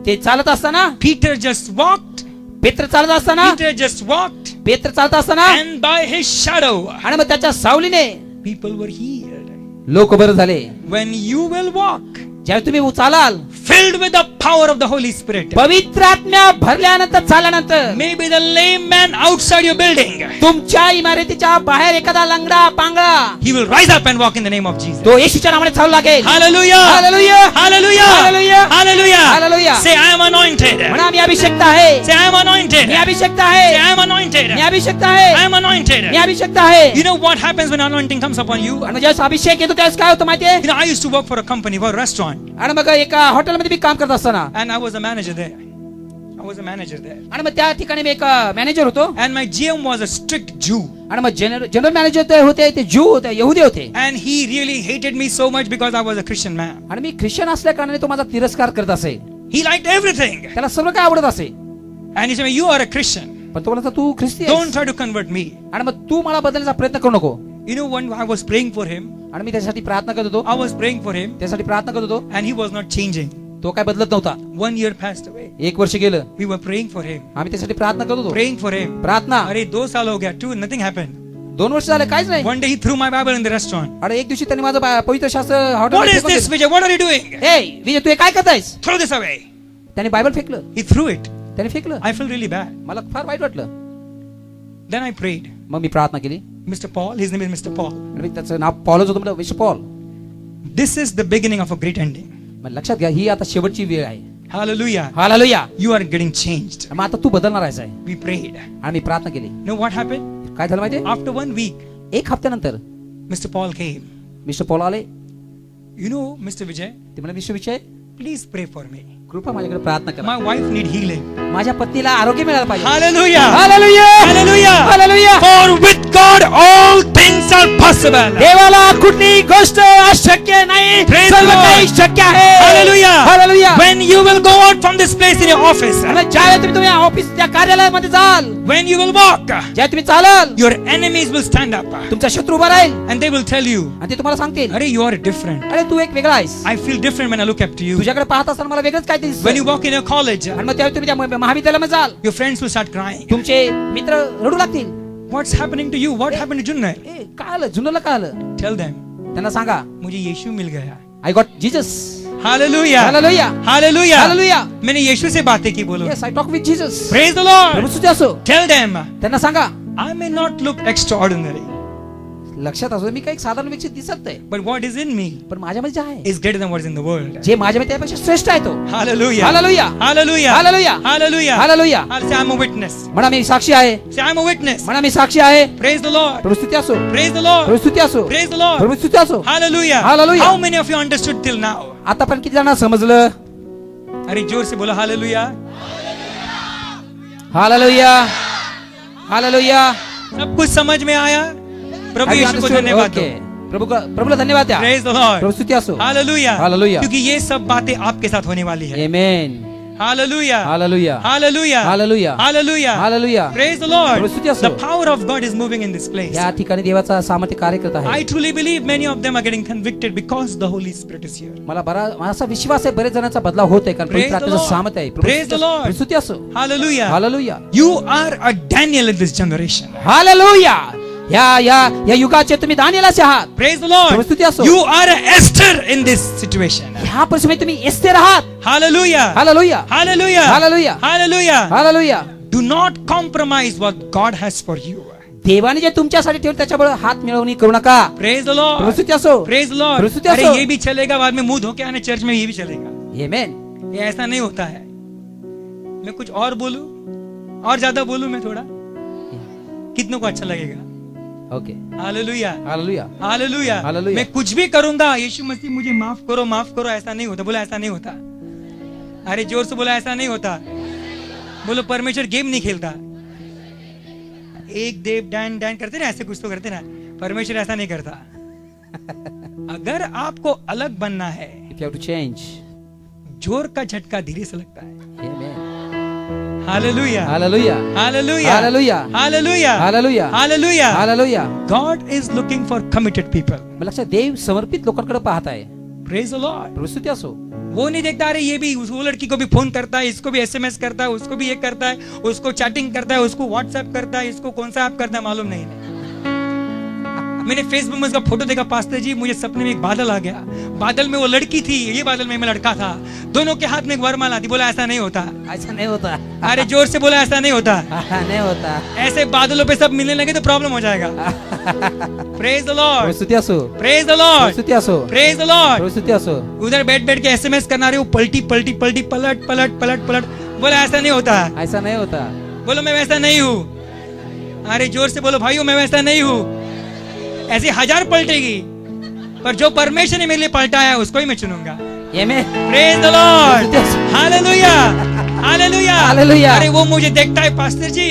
ते चालत असताना, Peter just walked. पेत्र चालत असताना, Peter just walked. पेत्र चालत असताना, And by his shadow, आणि मग त्याच्या सावलीने people were healed. लोक बरे झाले. When you will walk, ज्यावेळी तुम्ही चालाल filled with the power of the Holy Spirit, पवित्र आत्म्या भरल्यानंतर, चालल्यानंतर, maybe the lame man outside your building, तुमच्या इमारतीच्या बाहेर एखादा लंगडा पांगळा, he will rise up and walk in the name of Jesus. तो येशूच्या नावाने चालू लागेल. Hallelujah. Hallelujah, Hallelujah. Hallelujah. Hallelujah. Hallelujah. Say, I am anointed. म्हणा मी अभिषेक्त आहे. Say, I am anointed. Me अभिषेक्त Say, आहे. I am anointed. मी अभिषेक्त आहे. I am anointed. मी अभिषेक्त आहे. You know what happens when anointing comes upon you? आणि ज्यावेळेस अभिषेक येतो त्यावेळेस काय होतं माहितीये. You know, I used to work for a company, for a restaurant, आणि मग एका हॉटेलमध्ये मी काम करत असताना, and I was a manager there. I was a manager there. आणि मग त्या ठिकाणी मी एक मॅनेजर होतो. And my GM was a strict Jew. आणि मग जनरल मॅनेजर होते ते ज्यू होते, यहुदी होते. And he really hated me so much because I was a Christian man. आणि मी ख्रिश्चन असल्या कारणाने तो माझा तिरस्कार करत असे. He liked everything. त्याला सर्व काय आवडत असे. And he said, you are a Christian. पण तो बोलला तू ख्रिस्ती Don't आहेस. try to convert me. आणि मग तू मला बदलण्याचा प्रयत्न करू नको. You know, when I was praying for him, आणि मी त्यासाठी प्रार्थना करत होतो. I was praying for him, त्यासाठी प्रार्थना करत होतो. and he was not changing. तो काय बदलत नव्हता. 1 year passed away. 1 वर्ष गेलं. We were praying for him. आम्ही त्यासाठी प्रार्थना करत होतो. Praying for him. प्रार्थना. अरे 2 साल हो गया, 2, nothing happened. 2 वर्ष झाले काहीच नाही. One day he threw my Bible in the restaurant. अरे एक दिवशी त्यांनी माझं पवित्र शास्त्र What is this, hotel. Vijay? What are you doing? ए विजय तू हे काय करतायस. Throw this away. त्याने बायबल फेकलं. He threw it. त्याने फेकलं. I felt really bad. मला फार वाईट वाटलं. Then I prayed. मग मी प्रार्थना केली. Mr. Paul, his name is Mr. Paul. आणि त्याचं नाव पॉलच होतं. म्हटलं mister Paul, This is the beginning of a great ending. मग लक्षात घ्या ही आता शेवटची वेळ आहे. Hallelujah. Hallelujah. You are getting changed. मग आता तू बदलणार आहेस आहे. We prayed. आणि मी प्रार्थना केली. You know what happened? काय झालं माहितीये. After 1 week, 1 हफ्त्यानंतर Mr. Paul came. Mister Paul आले. You know, Mr. Vijay, ते म्हणे mister Vijay please pray for me. कृपा माझ्याकडे प्रार्थना करा. My wife need healing. माझ्या पत्नीला आरोग्य मिळालं पाहिजे. Hallelujah. Hallelujah, Hallelujah. Hallelujah. For with God all things are possible. देवाला कुठली गोष्ट अशक्य नाही. Praise सर्व the Lord. काही शक्य आहे. Hallelujah. Hallelujah. When you will go out from this place in your office, आणि ज्यावेळी तुम्ही ऑफिस त्या कार्यालयामध्ये जाल, when you will walk, ज्या तुम्ही चालाल, your enemies will stand up तुमचा शत्रू उभा राहील and they will tell you, आणि ते तुम्हाला सांगतील, Arey, you are different. अरे तू एक वेगळा आहेस. I feel different when I look up to you. तुझ्याकडे पाहत असताना मला वेगळंच काय When दिसतं. you walk in your college, आणि मग त्यावेळी तुम्ही त्या महाविद्यालयामध्ये जाल, your friends will start crying. तुमचे मित्र रडू लागतील. What's happening to you? What happened to Junnai? ए काय आलं, जुनला काय आलं. Tell them, त्यांना सांगा, मुझे यीशु mill Gaya. I got Jesus. Hallelujah. Hallelujah, Hallelujah. Hallelujah. मैंने यीशु से बातें की बोलो. Yes I talk with Jesus. Praise the Lord. प्रभू स्तुती असो. Tell them, त्यांना सांगा, I may not look extraordinary. लक्षात असू दे, मी काही साधारण व्यक्ती दिसत नाही, but what is in me पण माझ्यामध्ये जे आहे is greater than what is in the world. जे माझ्यामध्ये त्यापेक्षा श्रेष्ठ आहे तो. Hallelujah. Hallelujah, Hallelujah. Hallelujah, Hallelujah. Hallelujah. I'll say I'm a witness. म्हणा मी साक्षी आहे, Say I'm a witness. म्हणा मी साक्षी आहे. Praise the Lord. प्रभू स्तुती असो, Praise the Lord. प्रभू स्तुती असो, Praise the Lord. प्रभू स्तुती असो. Hallelujah. Hallelujah. How many of you understood till now? आतापर्यंत किती जणांना समजलं? अरे जोर से बोलो Hallelujah. Hallelujah, hallelujah. सब कुछ समझ में आया? प्रभु Have you यीशु को understood? धन्यवाद दो. Okay. प्रभूला धन्यवाद द्या. Praise the Lord. प्रभू स्तुती असो. Hallelujah. Hallelujah. क्योंकि ये सब बातें आपके साथ होने वाली है. Amen. Hallelujah. Hallelujah. Hallelujah. Hallelujah. Hallelujah. Hallelujah. Praise the Lord. प्रभू स्तुती असो. The power of God is moving in this place. या ठिकाणी देवाचा सामर्थ्य कार्य करत आहे. I truly believe many of them are getting convicted because the Holy Spirit is here. मला असा विश्वास आहे बरेच जणांचा बदलाव होत आहे कारण Praise पवित्र the आत्म्याचं Lord. सामर्थ्य आहे. Praise the Lord. प्रभू स्तुती असो. Hallelujah. Hallelujah, You are a Daniel in this generation. Hallelujah. या युगाचे तुम्ही दानिएलच आहात. Praise the Prabhu Lord. स्तुती असो. You are a Esther in this situation. ह्या परिस्थितीत तुम्ही एस्तेर आहात. Hallelujah. Hallelujah, Hallelujah. Hallelujah. Hallelujah. Hallelujah. Do not compromise what God has for you. देवाने जे तुमच्यासाठी ठेवलं त्याच्यामुळे हात मिळवणी करू नका. Praise the Prabhu Lord. स्तुती असो. Praise the Lord. प्रभू स्तुती अरे असो. ये भी चलेगा, बाद में मुंह धो के आने चर्च में ये भी चलेगा. आमेन. ये ऐसा नहीं होता है. मैं कुछ और बोलूं, और ज्यादा बोलूं मैं थोड़ा, कितनों को अच्छा लगेगा? Okay. Hallelujah. Hallelujah. Hallelujah. Hallelujah. मैं कुछ भी करूंगा, यीशु मसीह मुझे माफ करो, ऐसा नहीं होता. बोला ऐसा नहीं होता. अरे जोर से बोला ऐसा नहीं होता. बोलो परमेश्वर गेम नहीं खेलता. एक देव डैन डैन करते ना, ऐसे कुछ तो करते ना. परमेश्वर ऐसा नहीं करता. अगर आपको अलग बनना है, If you have to change. जोर का झटका धीरे से लगता है. Amen. Hallelujah. Hallelujah. Hallelujah. Hallelujah. Hallelujah. Hallelujah. Hallelujah. Hallelujah. God is looking for committed people. मला लक्षात देव समर्पित लोकांकडे पाहत आहे. Praise the Lord. प्रभू स्तुती असो. वो नहीं देखता अरे ये भी वो लड़की को भी फोन करता है, इसको भी एसएमएस करता है, उसको भी ये करता है, उसको चैटिंग करता है, उसको व्हाट्सएप करता है, इसको कौन सा ऐप करता है मालूम नहीं. मैंने फेसबुक में उसका फोटो देखा, पास्टर जी मुझे सपने में एक बादल आ गया, बादल में वो लड़की थी, ये बादल में मैं लड़का था, दोनों के हाथ में एक वरमाला थी. बोला ऐसा नहीं होता. ऐसा नहीं होता. अरे जोर से बोला ऐसा नहीं होता. नहीं होता. ऐसे बादलों पे सब मिलने लगे तो प्रॉब्लम हो जाएगा. Praise the Prabhu Lord. स्तुती असो. Praise the Prabhu Lord. स्तुती असो. Praise the Lord. प्रभू स्तुती असो. उधर बैठ के एसएमएस करना रहे हो, पलटी पलटी पलटी, पलट पलट पलट पलट. बोला ऐसा नहीं होता. ऐसा नहीं होता. बोलो मैं वैसा नहीं हूँ. अरे जोर से बोलो भाइयों मैं वैसा नहीं हूँ. ऐसी 1000 पलटेगी, पर जो परमेश्वर ने मेरे लिए पलटाया उसको ही मैं चुनूंगा. Amen. Praise the Lord. Hallelujah. Hallelujah. Hallelujah. अरे वो मुझे देखता है, पास्टर जी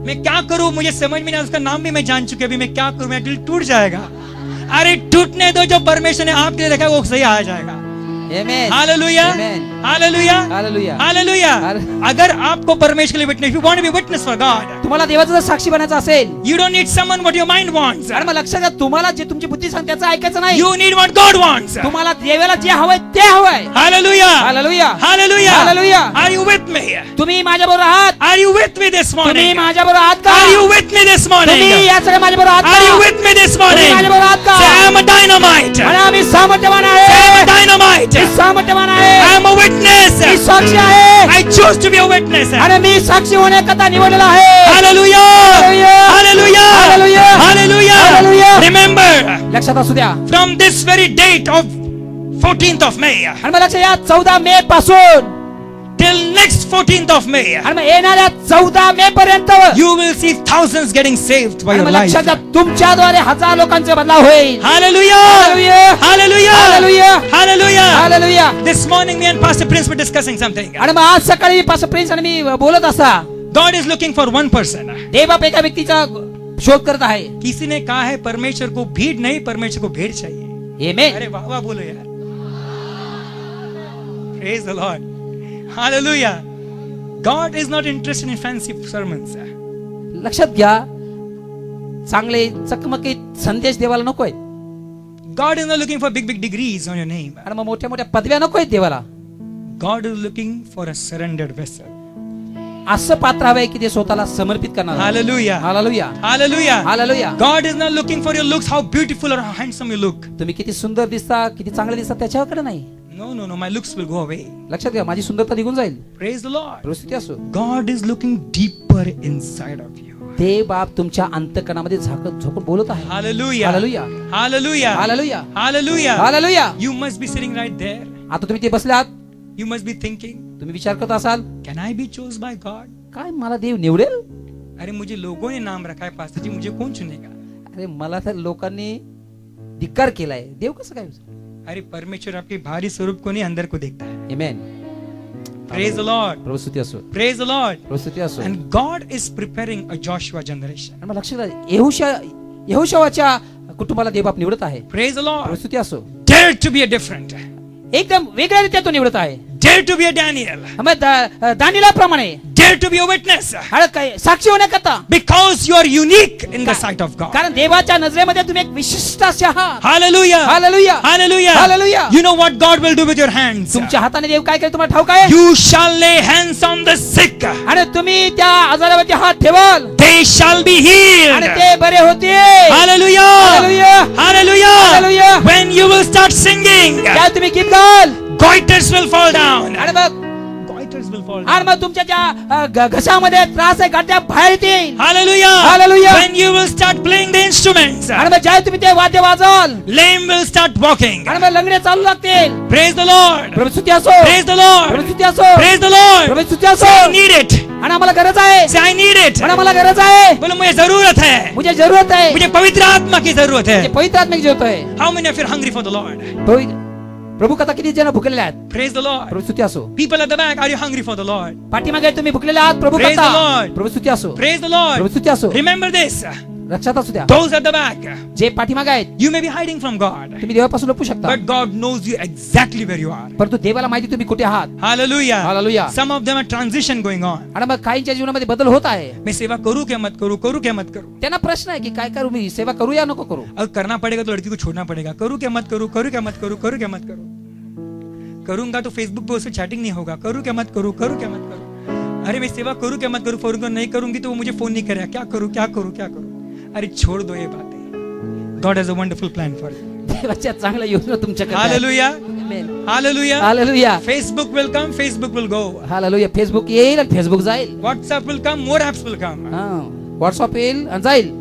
मैं क्या करूं, मुझे समझ में नहीं, उसका नाम भी मैं जान चुके, अभी मैं क्या करूं, मेरा दिल टूट जाएगा. अरे टूटने दो, जो परमेश्वर ने आपके लिए रखा है वो सही आ जाएगा. Amen. Hallelujah. Amen. Hallelujah. Hallelujah. Hallelujah. अगर आपको परमेश्वर के लिए witness, you want to be witness for God, तुम्हाला देवाचा जर साक्षी बनायचा असेल, you don't need someone what your mind wants. आणि मग लक्षात घ्या, तुम्हाला जे तुमची बुद्धी सांगते त्याचं ऐकायचं नाही. You need what God wants. तुम्हाला देवाला जे हवंय ते हवंय. Hallelujah. Hallelujah. Hallelujah. Hallelujah. Are you with me? तुम्ही माझ्याबरोबर आहात. Are you with me this तुम्ही मॉर्निंग? माझ्याबरोबर आहात का? Are you with me this तुम्ही मॉर्निंग? या सगळ्या माझ्याबरोबर आहात आर यू का? विथ मी दिस तुम्ही मॉर्निंग? माझ्याबरोबर आहात का? Say I am a dynamite. आणि आम्ही सामर्थ्यवान Say I am a आहे. dynamite. मी सामर्थ्यवान आहे. I am a witness. मी साक्षी आहे. I choose to be a witness. आणि मी साक्षी होण्याकरता निवडलेला आहे. Hallelujah. Hallelujah. Hallelujah. Hallelujah. Hallelujah. Remember, लक्षात असू द्या. from this very date of 14th of May आणि मग लक्षात या 14 मे पासून till next 14th of May, आणि मग येणाऱ्या 14 मे पर्यंत you will see thousands getting saved by आणि your मग life. लक्षात घ्या, तुमच्याद्वारे 1000 लोकांचे बदलाव होईल. Hallelujah. Hallelujah. Hallelujah. Hallelujah. Hallelujah. Hallelujah. This morning me and Pastor Prince were discussing something. आणि मग आज सकाळी पास्टर प्रिन्स आणि मी बोलत असा, God is looking for one person. देव एका व्यक्तीचा शोध करत आहे. किसी ने कहा है परमेश्वर को भीड़ नहीं, परमेश्वर को भेड़ चाहिए. आमेन. अरे वाह वाह बोलो यार. Praise the Lord. Hallelujah. God is not interested in fancy sermons. लक्षात घ्या, चांगले चकमकीत संदेश देवाला नकोय. God is not looking for big degrees on your name. आणि मग मोठ्या मोठ्या पदव्या नकोय देवाला. God is looking for a surrendered vessel. असं पात्र हवंय की ते स्वतःला समर्पित करणार. Hallelujah. Hallelujah. Hallelujah. Hallelujah. God is not looking for your looks, how beautiful or how handsome you look. तुम्ही किती सुंदर दिसता, किती चांगले दिसता त्याच्याकडे नाही. No, no, no. My looks will go away. लक्षात घ्या, माझी सुंदरता निघून जाईल. Praise the Lord. परिस्थिती असो, God is looking deeper inside of you. देव बाप तुमच्या अंतःकरणामध्ये झोकून बोलत आहे. Hallelujah. Hallelujah, Hallelujah. Hallelujah, Hallelujah. Hallelujah. You must be sitting right there. आता तुम्ही ते बसले आहात, You must be thinking, तुम्ही विचार करत असाल, can I be chosen by God? काय मला देव निवडेल? अरे मुझे लोगों ने नाम रखा है पास्टर जी, मुझे कौन चुनेगा? अरे मला तर लोकांनी धिक्कार केलाय, देव कसं काय? अरे परमेश्वर आपके बाहरी स्वरूप को नहीं, अंदर को देखता है. आमेन. Praise the Lord. प्रभू स्तुती असो, Praise the Lord. प्रभू स्तुती असो. And God is preparing a Joshua generation. आणि मला लक्षात आलं, यहोशुआच्या कुटुंबाला देव बाप निवडत आहे. Praise the Prabhu Lord. स्तुती असो. Dare to be a different. एकदम वेगळ्या रीत्या तो निवडत आहे. Dare to be a Daniel. दानिएलाप्रमाणे Dare to be a witness. अरे काय साक्षी होण्याकरता, Because you are unique in the sight of God. कारण देवाच्या नजरेमध्ये तुम्ही एक विशिष्ट असे आहात. Hallelujah. Hallelujah, Hallelujah. Hallelujah. You know what God will do with your hands? तुमच्या हाताने देव काय करेल तुम्हाला ठाऊक आहे? You shall lay hands on the sick. आणि तुम्ही त्या आजारावरती हात ठेवाल They shall be आणि healed. ते बरे होतील. Hallelujah. Hallelujah, Hallelujah. Hallelujah. When you will start singing, त्या तुम्ही गीत गाल goiters will fall down. आणि मग Goiters will fall आणि down. मग तुमच्या ज्या घशामध्ये त्रास आहे गाठ्या बाहेर येतील. Hallelujah. Hallelujah. When you will start playing the instruments, आणि मग ज्या तुम्ही ते वाद्य वाजवाल lame will start walking. आणि मग लंगडे चालू लागतील. Praise the Lord. प्रभू स्तुती असो, Praise the प्रभू Lord. स्तुती असो, Praise the Lord. प्रभू स्तुती असो. Say, I need it. आणि आम्हाला गरज आहे, Say, I need it. आणि आम्हाला गरज आहे, बोलो मुझे जरूरत है. मुझे जरूरत आहे, मुझे पवित्र आत्मा की जरूरत है. मुझे पवित्र आत्मा की जरूरत आहे. How many of you are hungry for the Lord? प्रभू कथा किती जण भुकलेले आहेत? Praise the Lord. प्रभू स्तुती असो. People at the back, are you hungry for the Lord? पाठीमागे तुम्ही भुकलेले आहात, प्रभू Praise कथा. the Lord. प्रभू स्तुती असो, Praise the प्रभू Lord. स्तुती असो. Remember this. लक्षात असू द्या, Those at the back, जे पाठीमागे आहेत you may be hiding from God, तुम्ही देवापासून लपू शकता, but God knows you exactly where you are. परंतु देवाला माहिती तुम्ही कुठे आहात. Hallelujah. Hallelujah. Some of them are transition going on. आणि मग काहींच्या जीवनामध्ये बदल होत आहे. मैं सेवा करूं क्या मत करूं, करूं क्या मत करूं? त्यांना प्रश्न आहे की काय करू, मी सेवा करू या नको करू. अगर करना पड़ेगा तो लड़की को छोड़ना पड़ेगा. करूं क्या मत करूं, करूं क्या मत करूं, करूं क्या मत करूं? करूंगा तो फेसबुक पे उससे चैटिंग नहीं होगा. करूं क्या मत करूं, करूं क्या मत करूं? अरे मैं सेवा करूं क्या मत करूं, करूंगा नहीं करूंगी तो वो मुझे फोन नहीं करेगा. क्या करूं, क्या करूं, क्या करूं? अरे छोड़ दो ये बातें. God has a wonderful plan for you. देवाच्या चांगल्या योजना तुमच्याकडे आहेत. Hallelujah. Amen. Hallelujah. Hallelujah, Facebook will come, Facebook will go. Hallelujah. Facebook येईल आणि फेसबुक जाईल. WhatsApp will come, more apps will come. WhatsApp येईल आणि जाईल.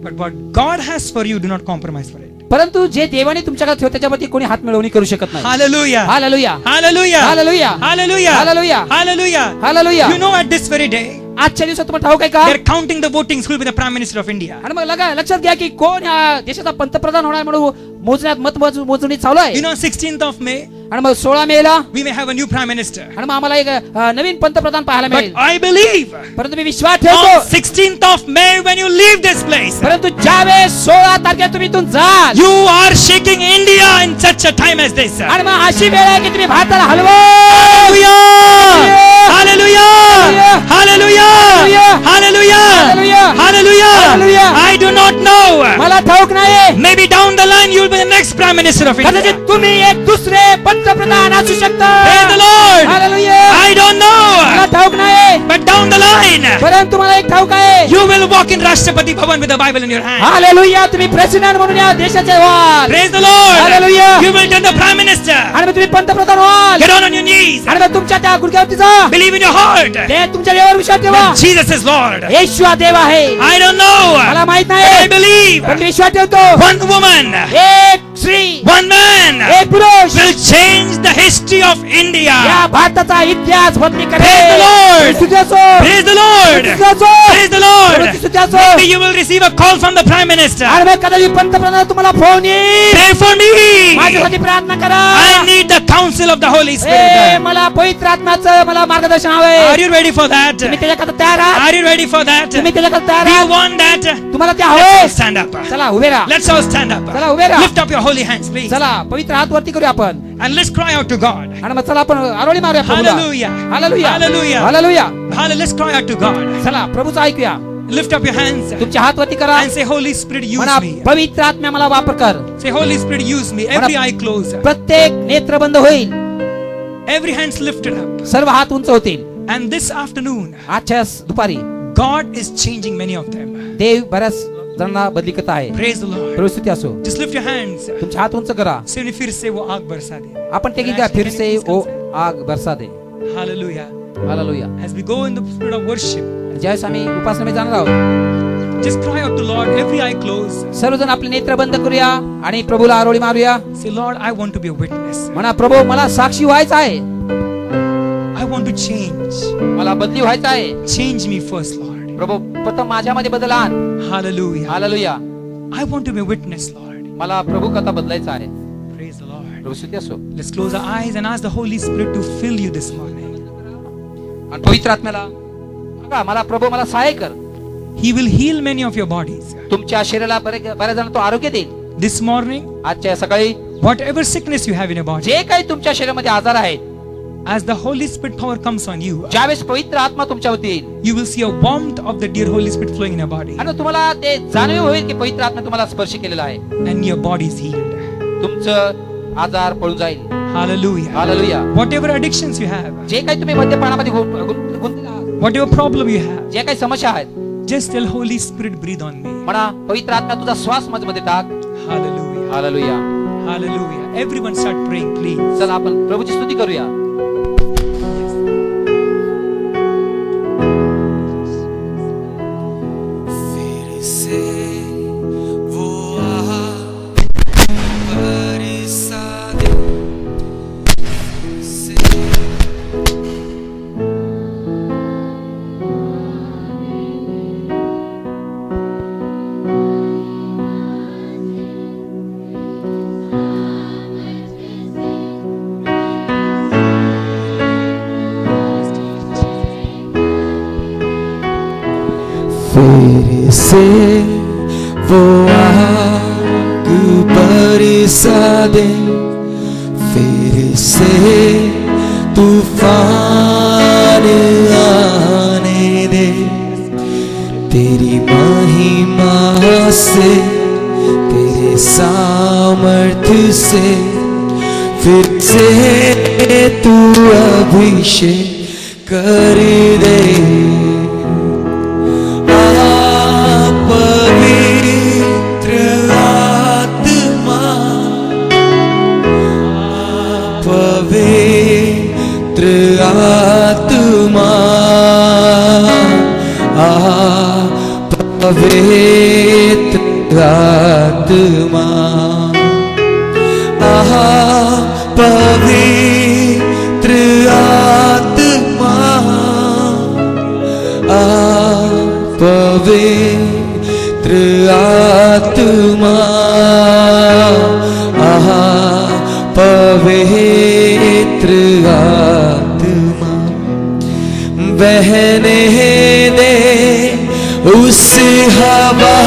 But what God has for you, do not compromise for it. परंतु जे देवाने तुमच्याकडे ठेवलं त्याच्यावरती कोणी हात मिळवणी करू शकत नाही. Hallelujah. Hallelujah, Hallelujah. Hallelujah, Hallelujah. Hallelujah. Hallelujah. Hallelujah. You know, at this very day, आजच्या दिवसात तुम्हाला ठाऊक आहे का? they're counting the votings who will be the Prime Minister of India. आणि मग लक्षात घ्या की कोण या देशाचा पंतप्रधान होणार म्हणून मोजण्यात मोजणी चालू आहे. You know, 16th of May, आणि मग 16 मेला we may have a new Prime Minister. आणि मग आम्हाला एक नवीन पंतप्रधान पाहायला But मिळेल. I believe परंतु मी विश्वास on ठेवतो, 16th of May, when you leave this place, परंतु ज्यावेळेस 16 तारखेला तुम्ही इथून जाल you are shaking India in such a time as this. आणि मग अशी वेळ आहे की तुम्ही भारताला हलवा. Hallelujah! Hallelujah! Hallelujah! Hallelujah! Hallelujah! Hallelujah! Hallelujah! I do not know. मला ठाऊक नाही, Maybe down the line you will be the next Prime Minister of India. कदाचित तुम्ही एक दुसरे पंतप्रधान असू शकता. Praise the Lord. Hallelujah. I don't मला know. ठाऊक नाही, But down the line, परंतु मला एक ठाऊक आहे. you will walk in Rashtrapati Bhavan with the Bible in your hand. Hallelujah. तुम्ही प्रेसिडेंट म्हणून या देशाचे व्हाल. Praise the Lord. Hallelujah. You will turn the Prime Minister. आणि मग तुम्ही पंतप्रधान व्हाल. Get on your knees. आणि मग तुमच्या त्या गुडघ्यावरती जा. Believe in your heart ते तुमच्या देवावर विश्वास ठेवा. that Jesus is Lord. येशू हा देव आहे. I don't know. मला माहित But I नाही, believe पण मी विश्वास ठेवतो. one woman, एक स्त्री, one man एक पुरुष will change the history of India. या भारताचा इतिहास बदली Praise the Lord. करेल. स्तुती असो, Praise the Lord. स्तुती असो, Praise the Lord. स्तुती असो. Maybe you will receive a call from the Prime Minister. आणि मग कदाचित पंतप्रधान तुम्हाला फोन येईल. Pray for me. माझ्यासाठी प्रार्थना करा. I need the counsel of the Holy A, Spirit. मला पवित्र आत्म्याचं मला मार्गदर्शन हवंय. Are you ready for that? तुम्ही त्याच्याकरता तयार आहात? Are you ready for that? तुम्ही त्याच्याकरता तयार Do you आहात? want that? तुम्हाला ते Let's all हवंय? stand up. चला उभे राहा. Let's all stand up. चला उभे राहा. Lift up your holy hands, please. चला पवित्र हात वरती करूया आपण And let's cry out to God. आणि मग चला आपण आरोळी मारूया प्रभूला. Hallelujah. Hallelujah, Hallelujah. Hallelujah. Hallelujah. Let's cry out to God. चला प्रभूचं ऐकूया. Lift up your hands तुमचे हात वरती करा. and say, Holy Spirit, use म्हणा me. पवित्र आत्म्या मला वापर कर. Say, Holy Spirit, use me. Every eye closed. प्रत्येक नेत्र बंद होईल, Every hand's lifted up. सर्व हात उंच होतील. And this afternoon, आजच्या दुपारी God is changing many of them. देव बऱ्याच जणांना बदली करत आहे. Praise the Lord. परिस्थिती असो, Just lift your hands. तुमचे हात उंच करा. Say, फिर से वो आग बरसा दे. आपण ते गीत गाया, फिर से ओ आग बरसा दे. Hallelujah. Hallelujah. As we go in the spirit of worship, ज्यावेळेस आम्ही उपासनेमध्ये जाणार आहोत, just cry out to Lord, every eye closed. सर्वजण आपले नेत्र बंद करूया आणि प्रभूला आरोळी मारूया. Say, Lord, I want to be a witness. म्हणा, प्रभू मला साक्षी व्हायचं आहे, I want to change. मला बदली व्हायचं आहे. Change me first, Lord. प्रभू प्रथम माझ्यामध्ये बदल आण. Hallelujah. Hallelujah. I want to be a witness, Lord. मला प्रभू कथा बदलायचा आहे. Praise the Lord. प्रभू स्तुती असो. Let's close our eyes and ask the Holy Spirit to fill you this morning. आणि पवित्र आत्म्याला बघा, मला प्रभू मला सहाय्य कर. He will heal many of your bodies. तुमच्या शरीराला बऱ्याच जण तो आरोग्य देईल. This morning, आजच्या सकाळी whatever sickness you have in your body, जे काही तुमच्या शरीरामध्ये आजार आहेत, as the Holy Spirit power comes on you, ज्यावेळेस पवित्र आत्मा तुमच्यावरती येईल, you will see a warmth of the dear Holy Spirit flowing in your body, आणि तुम्हाला ते जाणीव होईल की पवित्र आत्मा तुम्हाला स्पर्श केलेला आहे. and your body is healed. तुमचं आजार पळून जाईल. Hallelujah. Hallelujah. Whatever addictions you have, जे काही तुम्ही मद्यपानामध्ये गुंतलेला आहात, whatever problem you have, जे काही समस्या आहेत, just tell Holy Spirit, breathe on me. म्हणा, पवित्र आत्मा तुझा श्वास माझ्यामध्ये टाक. Hallelujah. Hallelujah. Hallelujah. Everyone start praying, please. चला आपण प्रभूची स्तुती करूया. फिर से वो आग बरसा दे, फिर से तूफान आने दे, तेरी महिमा से, तेरे सामर्थ्य से, फिर से तू अभिषेक कर दे. पवित्र आत्मा, पवित्र आत्मा, पवित्र आत्मा, पवित्र आत्मा, पवित्र आत्मा, पवित्र आत्मा, बहने दे उस हवा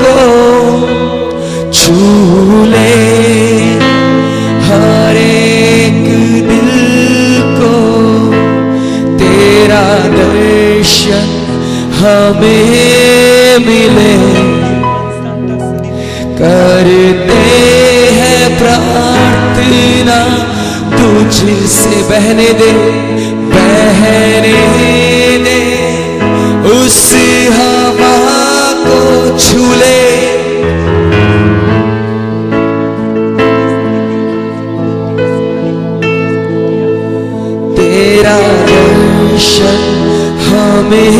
को, छू ले हर एक दिल को, तेरा दर्शन हमें मिले, करते हैं प्रार्थना तुझसे. बहने दे, बहने दे उस हवा को, छू ले तेरा दर्शन हमें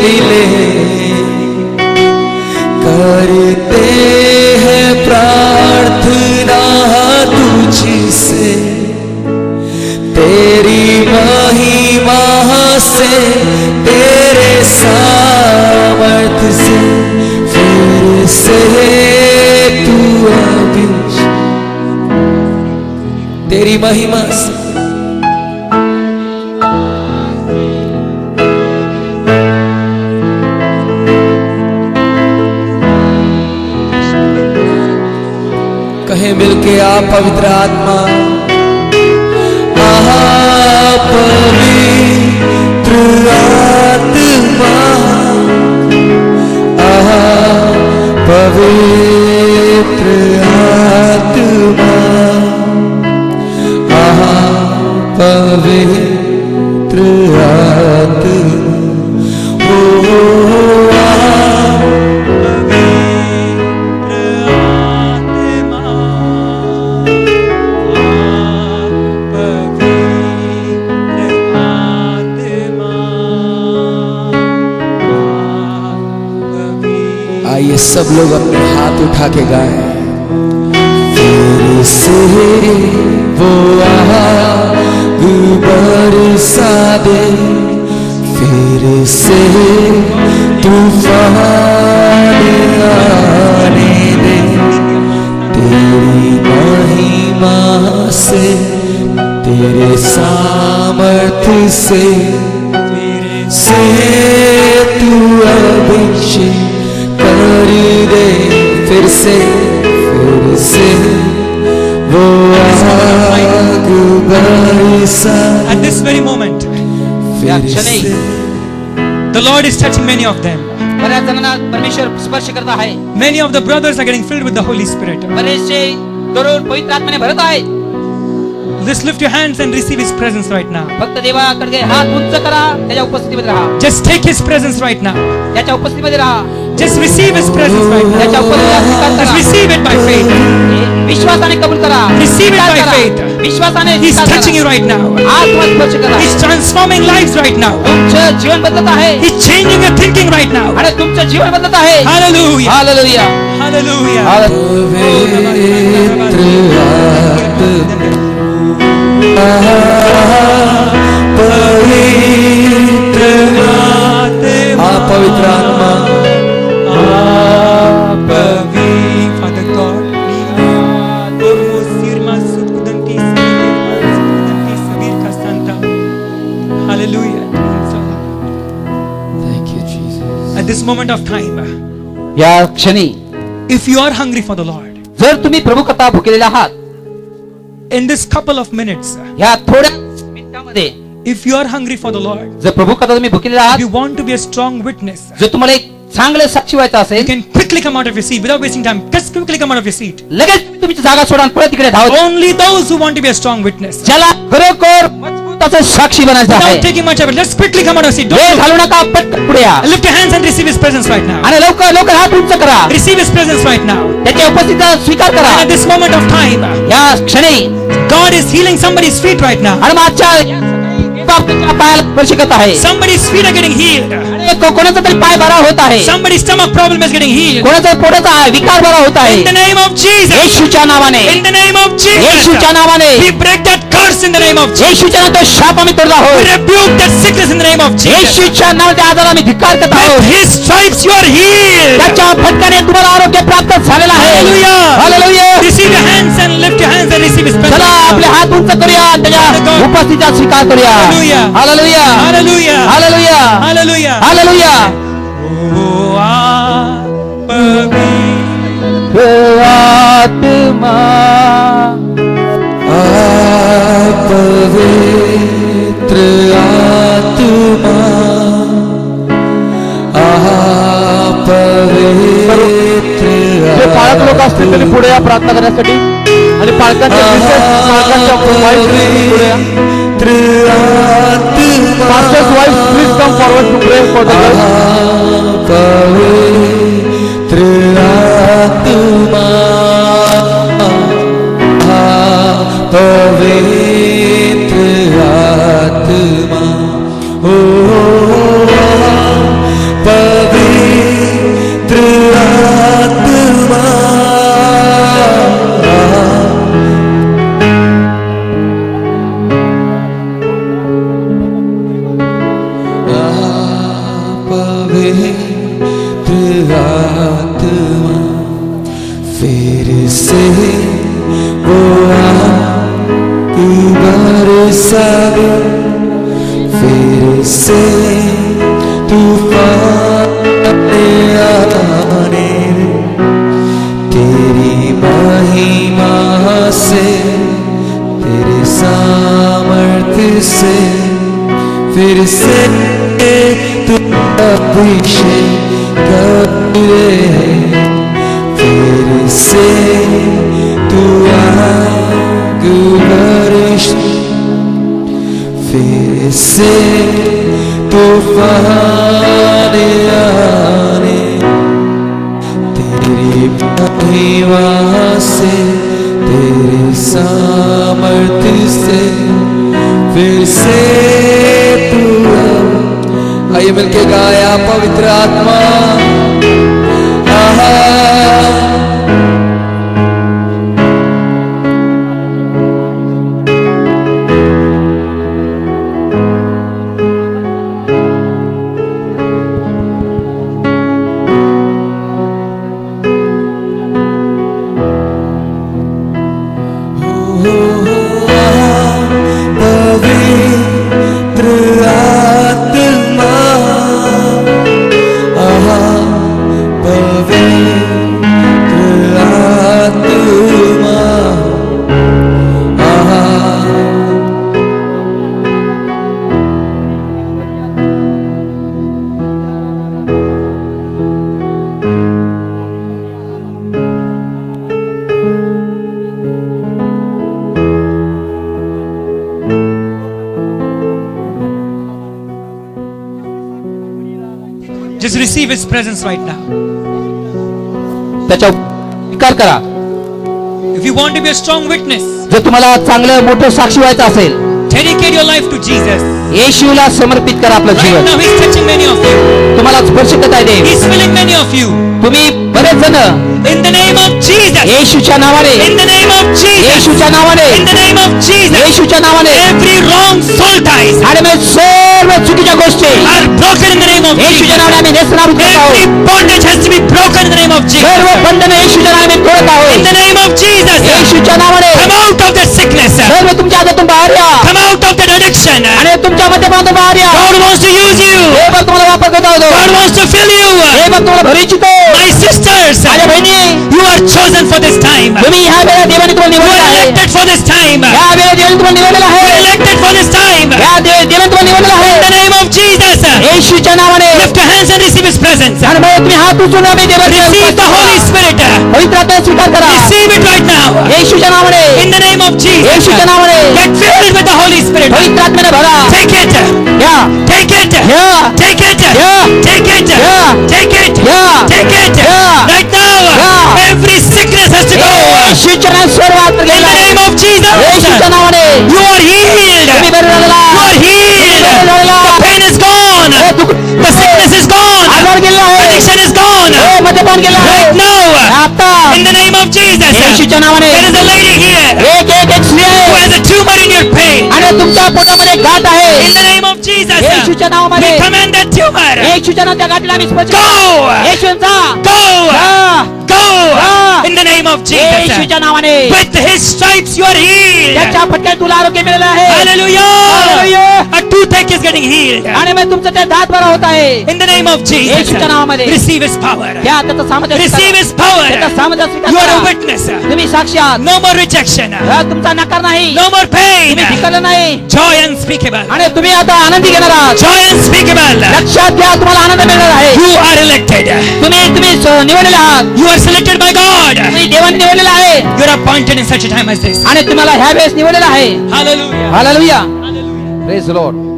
मिले, करते हैं प्रार्थना तुझसे, तेरी महिमा से, तेरे सामर्थ्य से, फिर से तू अभिषेक, तेरी महिमा से, कहे मिलके आ पवित्र आत्मा, पवित्र आत्मा, पवित्र आत्मा, पवित्र आत्मा, ओ आइए सब लोग अपने हाथ उठा के गाएं। फिर से वो आग बरसा दे, फिर से तूफान आने दे, तेरी महिमा से, तेरे सामर्थ्य से तू अभिषेक कर दे। फिर से वो आग बरसा। At this very moment, या फिर क्षणी से the Lord is touching many of them. बऱ्याच जणांना परमेश्वर स्पर्श करत आहे. Many of the brothers are getting filled with the Holy Spirit. बरेचसे तरुण पवित्र आत्म्याने भरत आहेत. Just lift your hands and receive His presence right now. फक्त देवाकडे हात उंच करा, त्याच्या उपस्थितीमध्ये राहा. Just take His presence right now. त्याच्या उपस्थितीमध्ये राहा. Just receive His presence right now. त्याच्या उपस्थितीचा स्वीकार Just करा. receive it by faith. विश्वासाने कबूल करा. Receive it स्वीकार by करा. faith. विश्वासाने He's स्वीकार touching you करा. right now. आज तुम्हाला स्पर्श करा. He's transforming lives right now. तुमचं जीवन बदलत आहे He's changing your thinking right now. आणि तुमचं जीवन बदलत आहे. Hallelujah. हालेलुया. Hallelujah. पवित्र आत्मा Father God, hallelujah. Thank you, Jesus. At this moment of time, या क्षणी if you are hungry for the Lord, जर तुम्ही प्रभू करता भुकेलेले आहात, in this couple of minutes, या थोड्या मिनिटांमध्ये if you are hungry for the Lord, जर प्रभू करता तुम्ही भुकेलेले if आहात, you want to be a strong witness, जर तुम्हाला एक चांगले साक्षी व्हायचं you असेल, can quickly come out of your seat without wasting time. Just quickly come out of your seat. लगेच तुमची जागा सोडा आणि परत तिकडे धावत. Only those who want to be a strong witness, ज्याला खरोखर मजबूताचं साक्षी बनायचं आहे, without taking much effort, just quickly come out of your seat. वेळ Don't घालू नका, पटकन पुढे या lift your hands and receive His presence right now. आणि लवकर लवकर हात उंच करा, Receive His presence right now. त्याच्या उपस्थितीचा स्वीकार करा. And at this moment of time, या क्षणी God is healing somebody's feet right now. आणि माझ्या बाबतीच्या पायाला स्पर्श करत आहे. Somebody's feet are getting healed. आणि कोणाचा तरी पाय बरा होत आहे, Somebody's stomach problem is getting healed. कोणाचा पोटाचा विकार बरा होत आहे. In the name of Jesus. येशूच्या नावाने, In the name of Jesus. येशूच्या नावाने, We break that curse in the name of Jesus. येशूच्या नावाने तो शाप आम्ही तोडला We आहोत. rebuke that sickness in the name of Jesus. येशूच्या नावाने त्या आजाराला आम्ही धिक्कार करत With आहोत. His stripes you are healed. त्याच्या फटक्याने तुम्हाला आरोग्य प्राप्त झालेलं आहे. Hallelujah. Hallelujah. Receive your hands and lift your hands and receive His presence. चला आपले हात उंच करूया, त्याच्या उपस्थितीचा स्वीकार करूया. Hallelujah. Hallelujah. Hallelujah. Hallelujah. Hallelujah. Hallelujah. Oh, आत्मा पवित्र आत्मा, पवित्र जे पाळक लोक असतील त्यांनी पुढे या प्रार्थना करण्यासाठी, आणि पाळकांच्या पुढे या. Pastor's wife, please come forward to pray for the girls. पवित्र आत्मा, पवित्र आत्मा, ओ पवित्र आत्मा, पवित्र आत्मा, फिर से वो आग बरसा दे, फिर से तूफान आने दे, तेरी महिमा से, तेरे सामर्थ्य से, फिर से तू अभिषेक कर दे, फिर से तू आग बरस, फिर से तूफान आने, तेरी महिमा से, तेरे सामर्थ्य से, फिर से तू। आइए मिलके गाया पवित्र आत्मा, Just receive His presence right now. त्याच्या स्वीकार करा. If you want to be a strong witness, जर तुम्हाला चांगलं मोठं साक्षी व्हायचं असेल, dedicate your life to Jesus. येशूला समर्पित करा आपलं Right Jeevan. now He's touching many of you. तुम्हाला स्पर्श करत आहे देव. He's filling many of you. तुम्ही बरेच जण In the name of Jesus. येशूच्या नावाने, In the name of Jesus. येशूच्या नावाने, In the name of Jesus. येशूच्या नावाने Every wrong soul ties आणि मग सर्व चुकीच्या गोष्टी are broken in the name of येशूच्या Jesus. नावाने आम्ही नेस्तनाबूत करत Every आहोत. bondage has to be broken in the name of Jesus. सर्व बंधने येशूच्या नावाने तोडत In आहोत. the name of Jesus. येशूच्या नावाने Come out of that sickness. सर्व तुमच्या हातातून बाहेर या Come out of that addiction. आणि तुमच्या मध्यमातून बाहेर या. God wants to use you. हे बघ तुम्हाला वापर करत आहोत. God wants to fill you. हे बघ तुम्हाला भरू इच्छितो. My sisters, माझ्या बहिणी, you are chosen for this time. तुम्ही ह्या वेळेला देवाने तुम्हाला You निवडलं are आहे. elected for this time. ह्या वेळेला देवाने तुम्हाला निवडलेलं You are आहे. elected for this time. ह्या देवाने तुम्हाला निवडलेलं In the आहे. name of Jesus. येशूच्या नावाने Lift your hands and receive His presence. आणि मग तुम्ही हात उचलून आम्ही देवाची Receive the Holy Spirit. पवित्र आत्मा स्वीकार करा. Receive it right now. येशूच्या नावाने, In the name of Jesus. येशूच्या नावाने Get filled with the Holy Spirit. पवित्र आत्म्याने भरा. Take it. घ्या, Take it. घ्या, Take it. Yeah. Take it. Yeah. Take it. Yeah. Take it. Yeah. Right now. Yeah. Every sickness has to go. येशूच्या नावाने सर्व आत्मा In the गेला. name of Jesus. येशूच्या नावाने You are healed. तुम्ही बरे झालेला. You are healed. The pain is gone. हे दुःख- The sickness is gone. आजार गेला आहे. Addiction is gone. हे मद्यपान गेला आहे. Right now. आता In the name of Jesus. येशूच्या नावाने There is a lady here एक स्त्री who आहे has a tumor in your pain. आणि तुमच्या पोटामध्ये गाठ आहे. In the name of Jesus. येशूच्या नावामध्ये We command that tumor. येशूच्या नावाच्या गाठीला आम्ही स्पर्श Go. करतो. येशूचा Go. जा. Go. Ah. In the name of Jesus. येशूच्या नावाने With His stripes you are healed. त्याच्या फटक्यात तुला आरोग्य मिळालं आहे. Hallelujah. Hallelujah. A toothache is getting healed. आणि मग तुमचं ते दात बरा होत आहे. In the name of Jesus. येशूच्या नावामध्ये Receive His power. घ्या त्याचं सामर्थ्य Receive स्वीकारा. His power. त्याचं सामर्थ्य You स्वीकार are a करा. witness. तुम्ही साक्षी आहात. No more rejection. हा, तुमचा नकार नाही. No more pain. तुम्ही भिकलं नाही Joy unspeakable. आणि तुम्ही आता आनंदी घेणार आहात. Joy unspeakable. लक्षात घ्या तुम्हाला आनंद मिळणार आहे. You are elected. तुम्ही निवडलेले आहात. You are selected by God. तुम्ही देवाने निवडलेलं आहे You are appointed in such a time as this. आणि तुम्हाला ह्या वेळेस निवडलेलं आहे. Hallelujah. Hallelujah. Praise the Lord.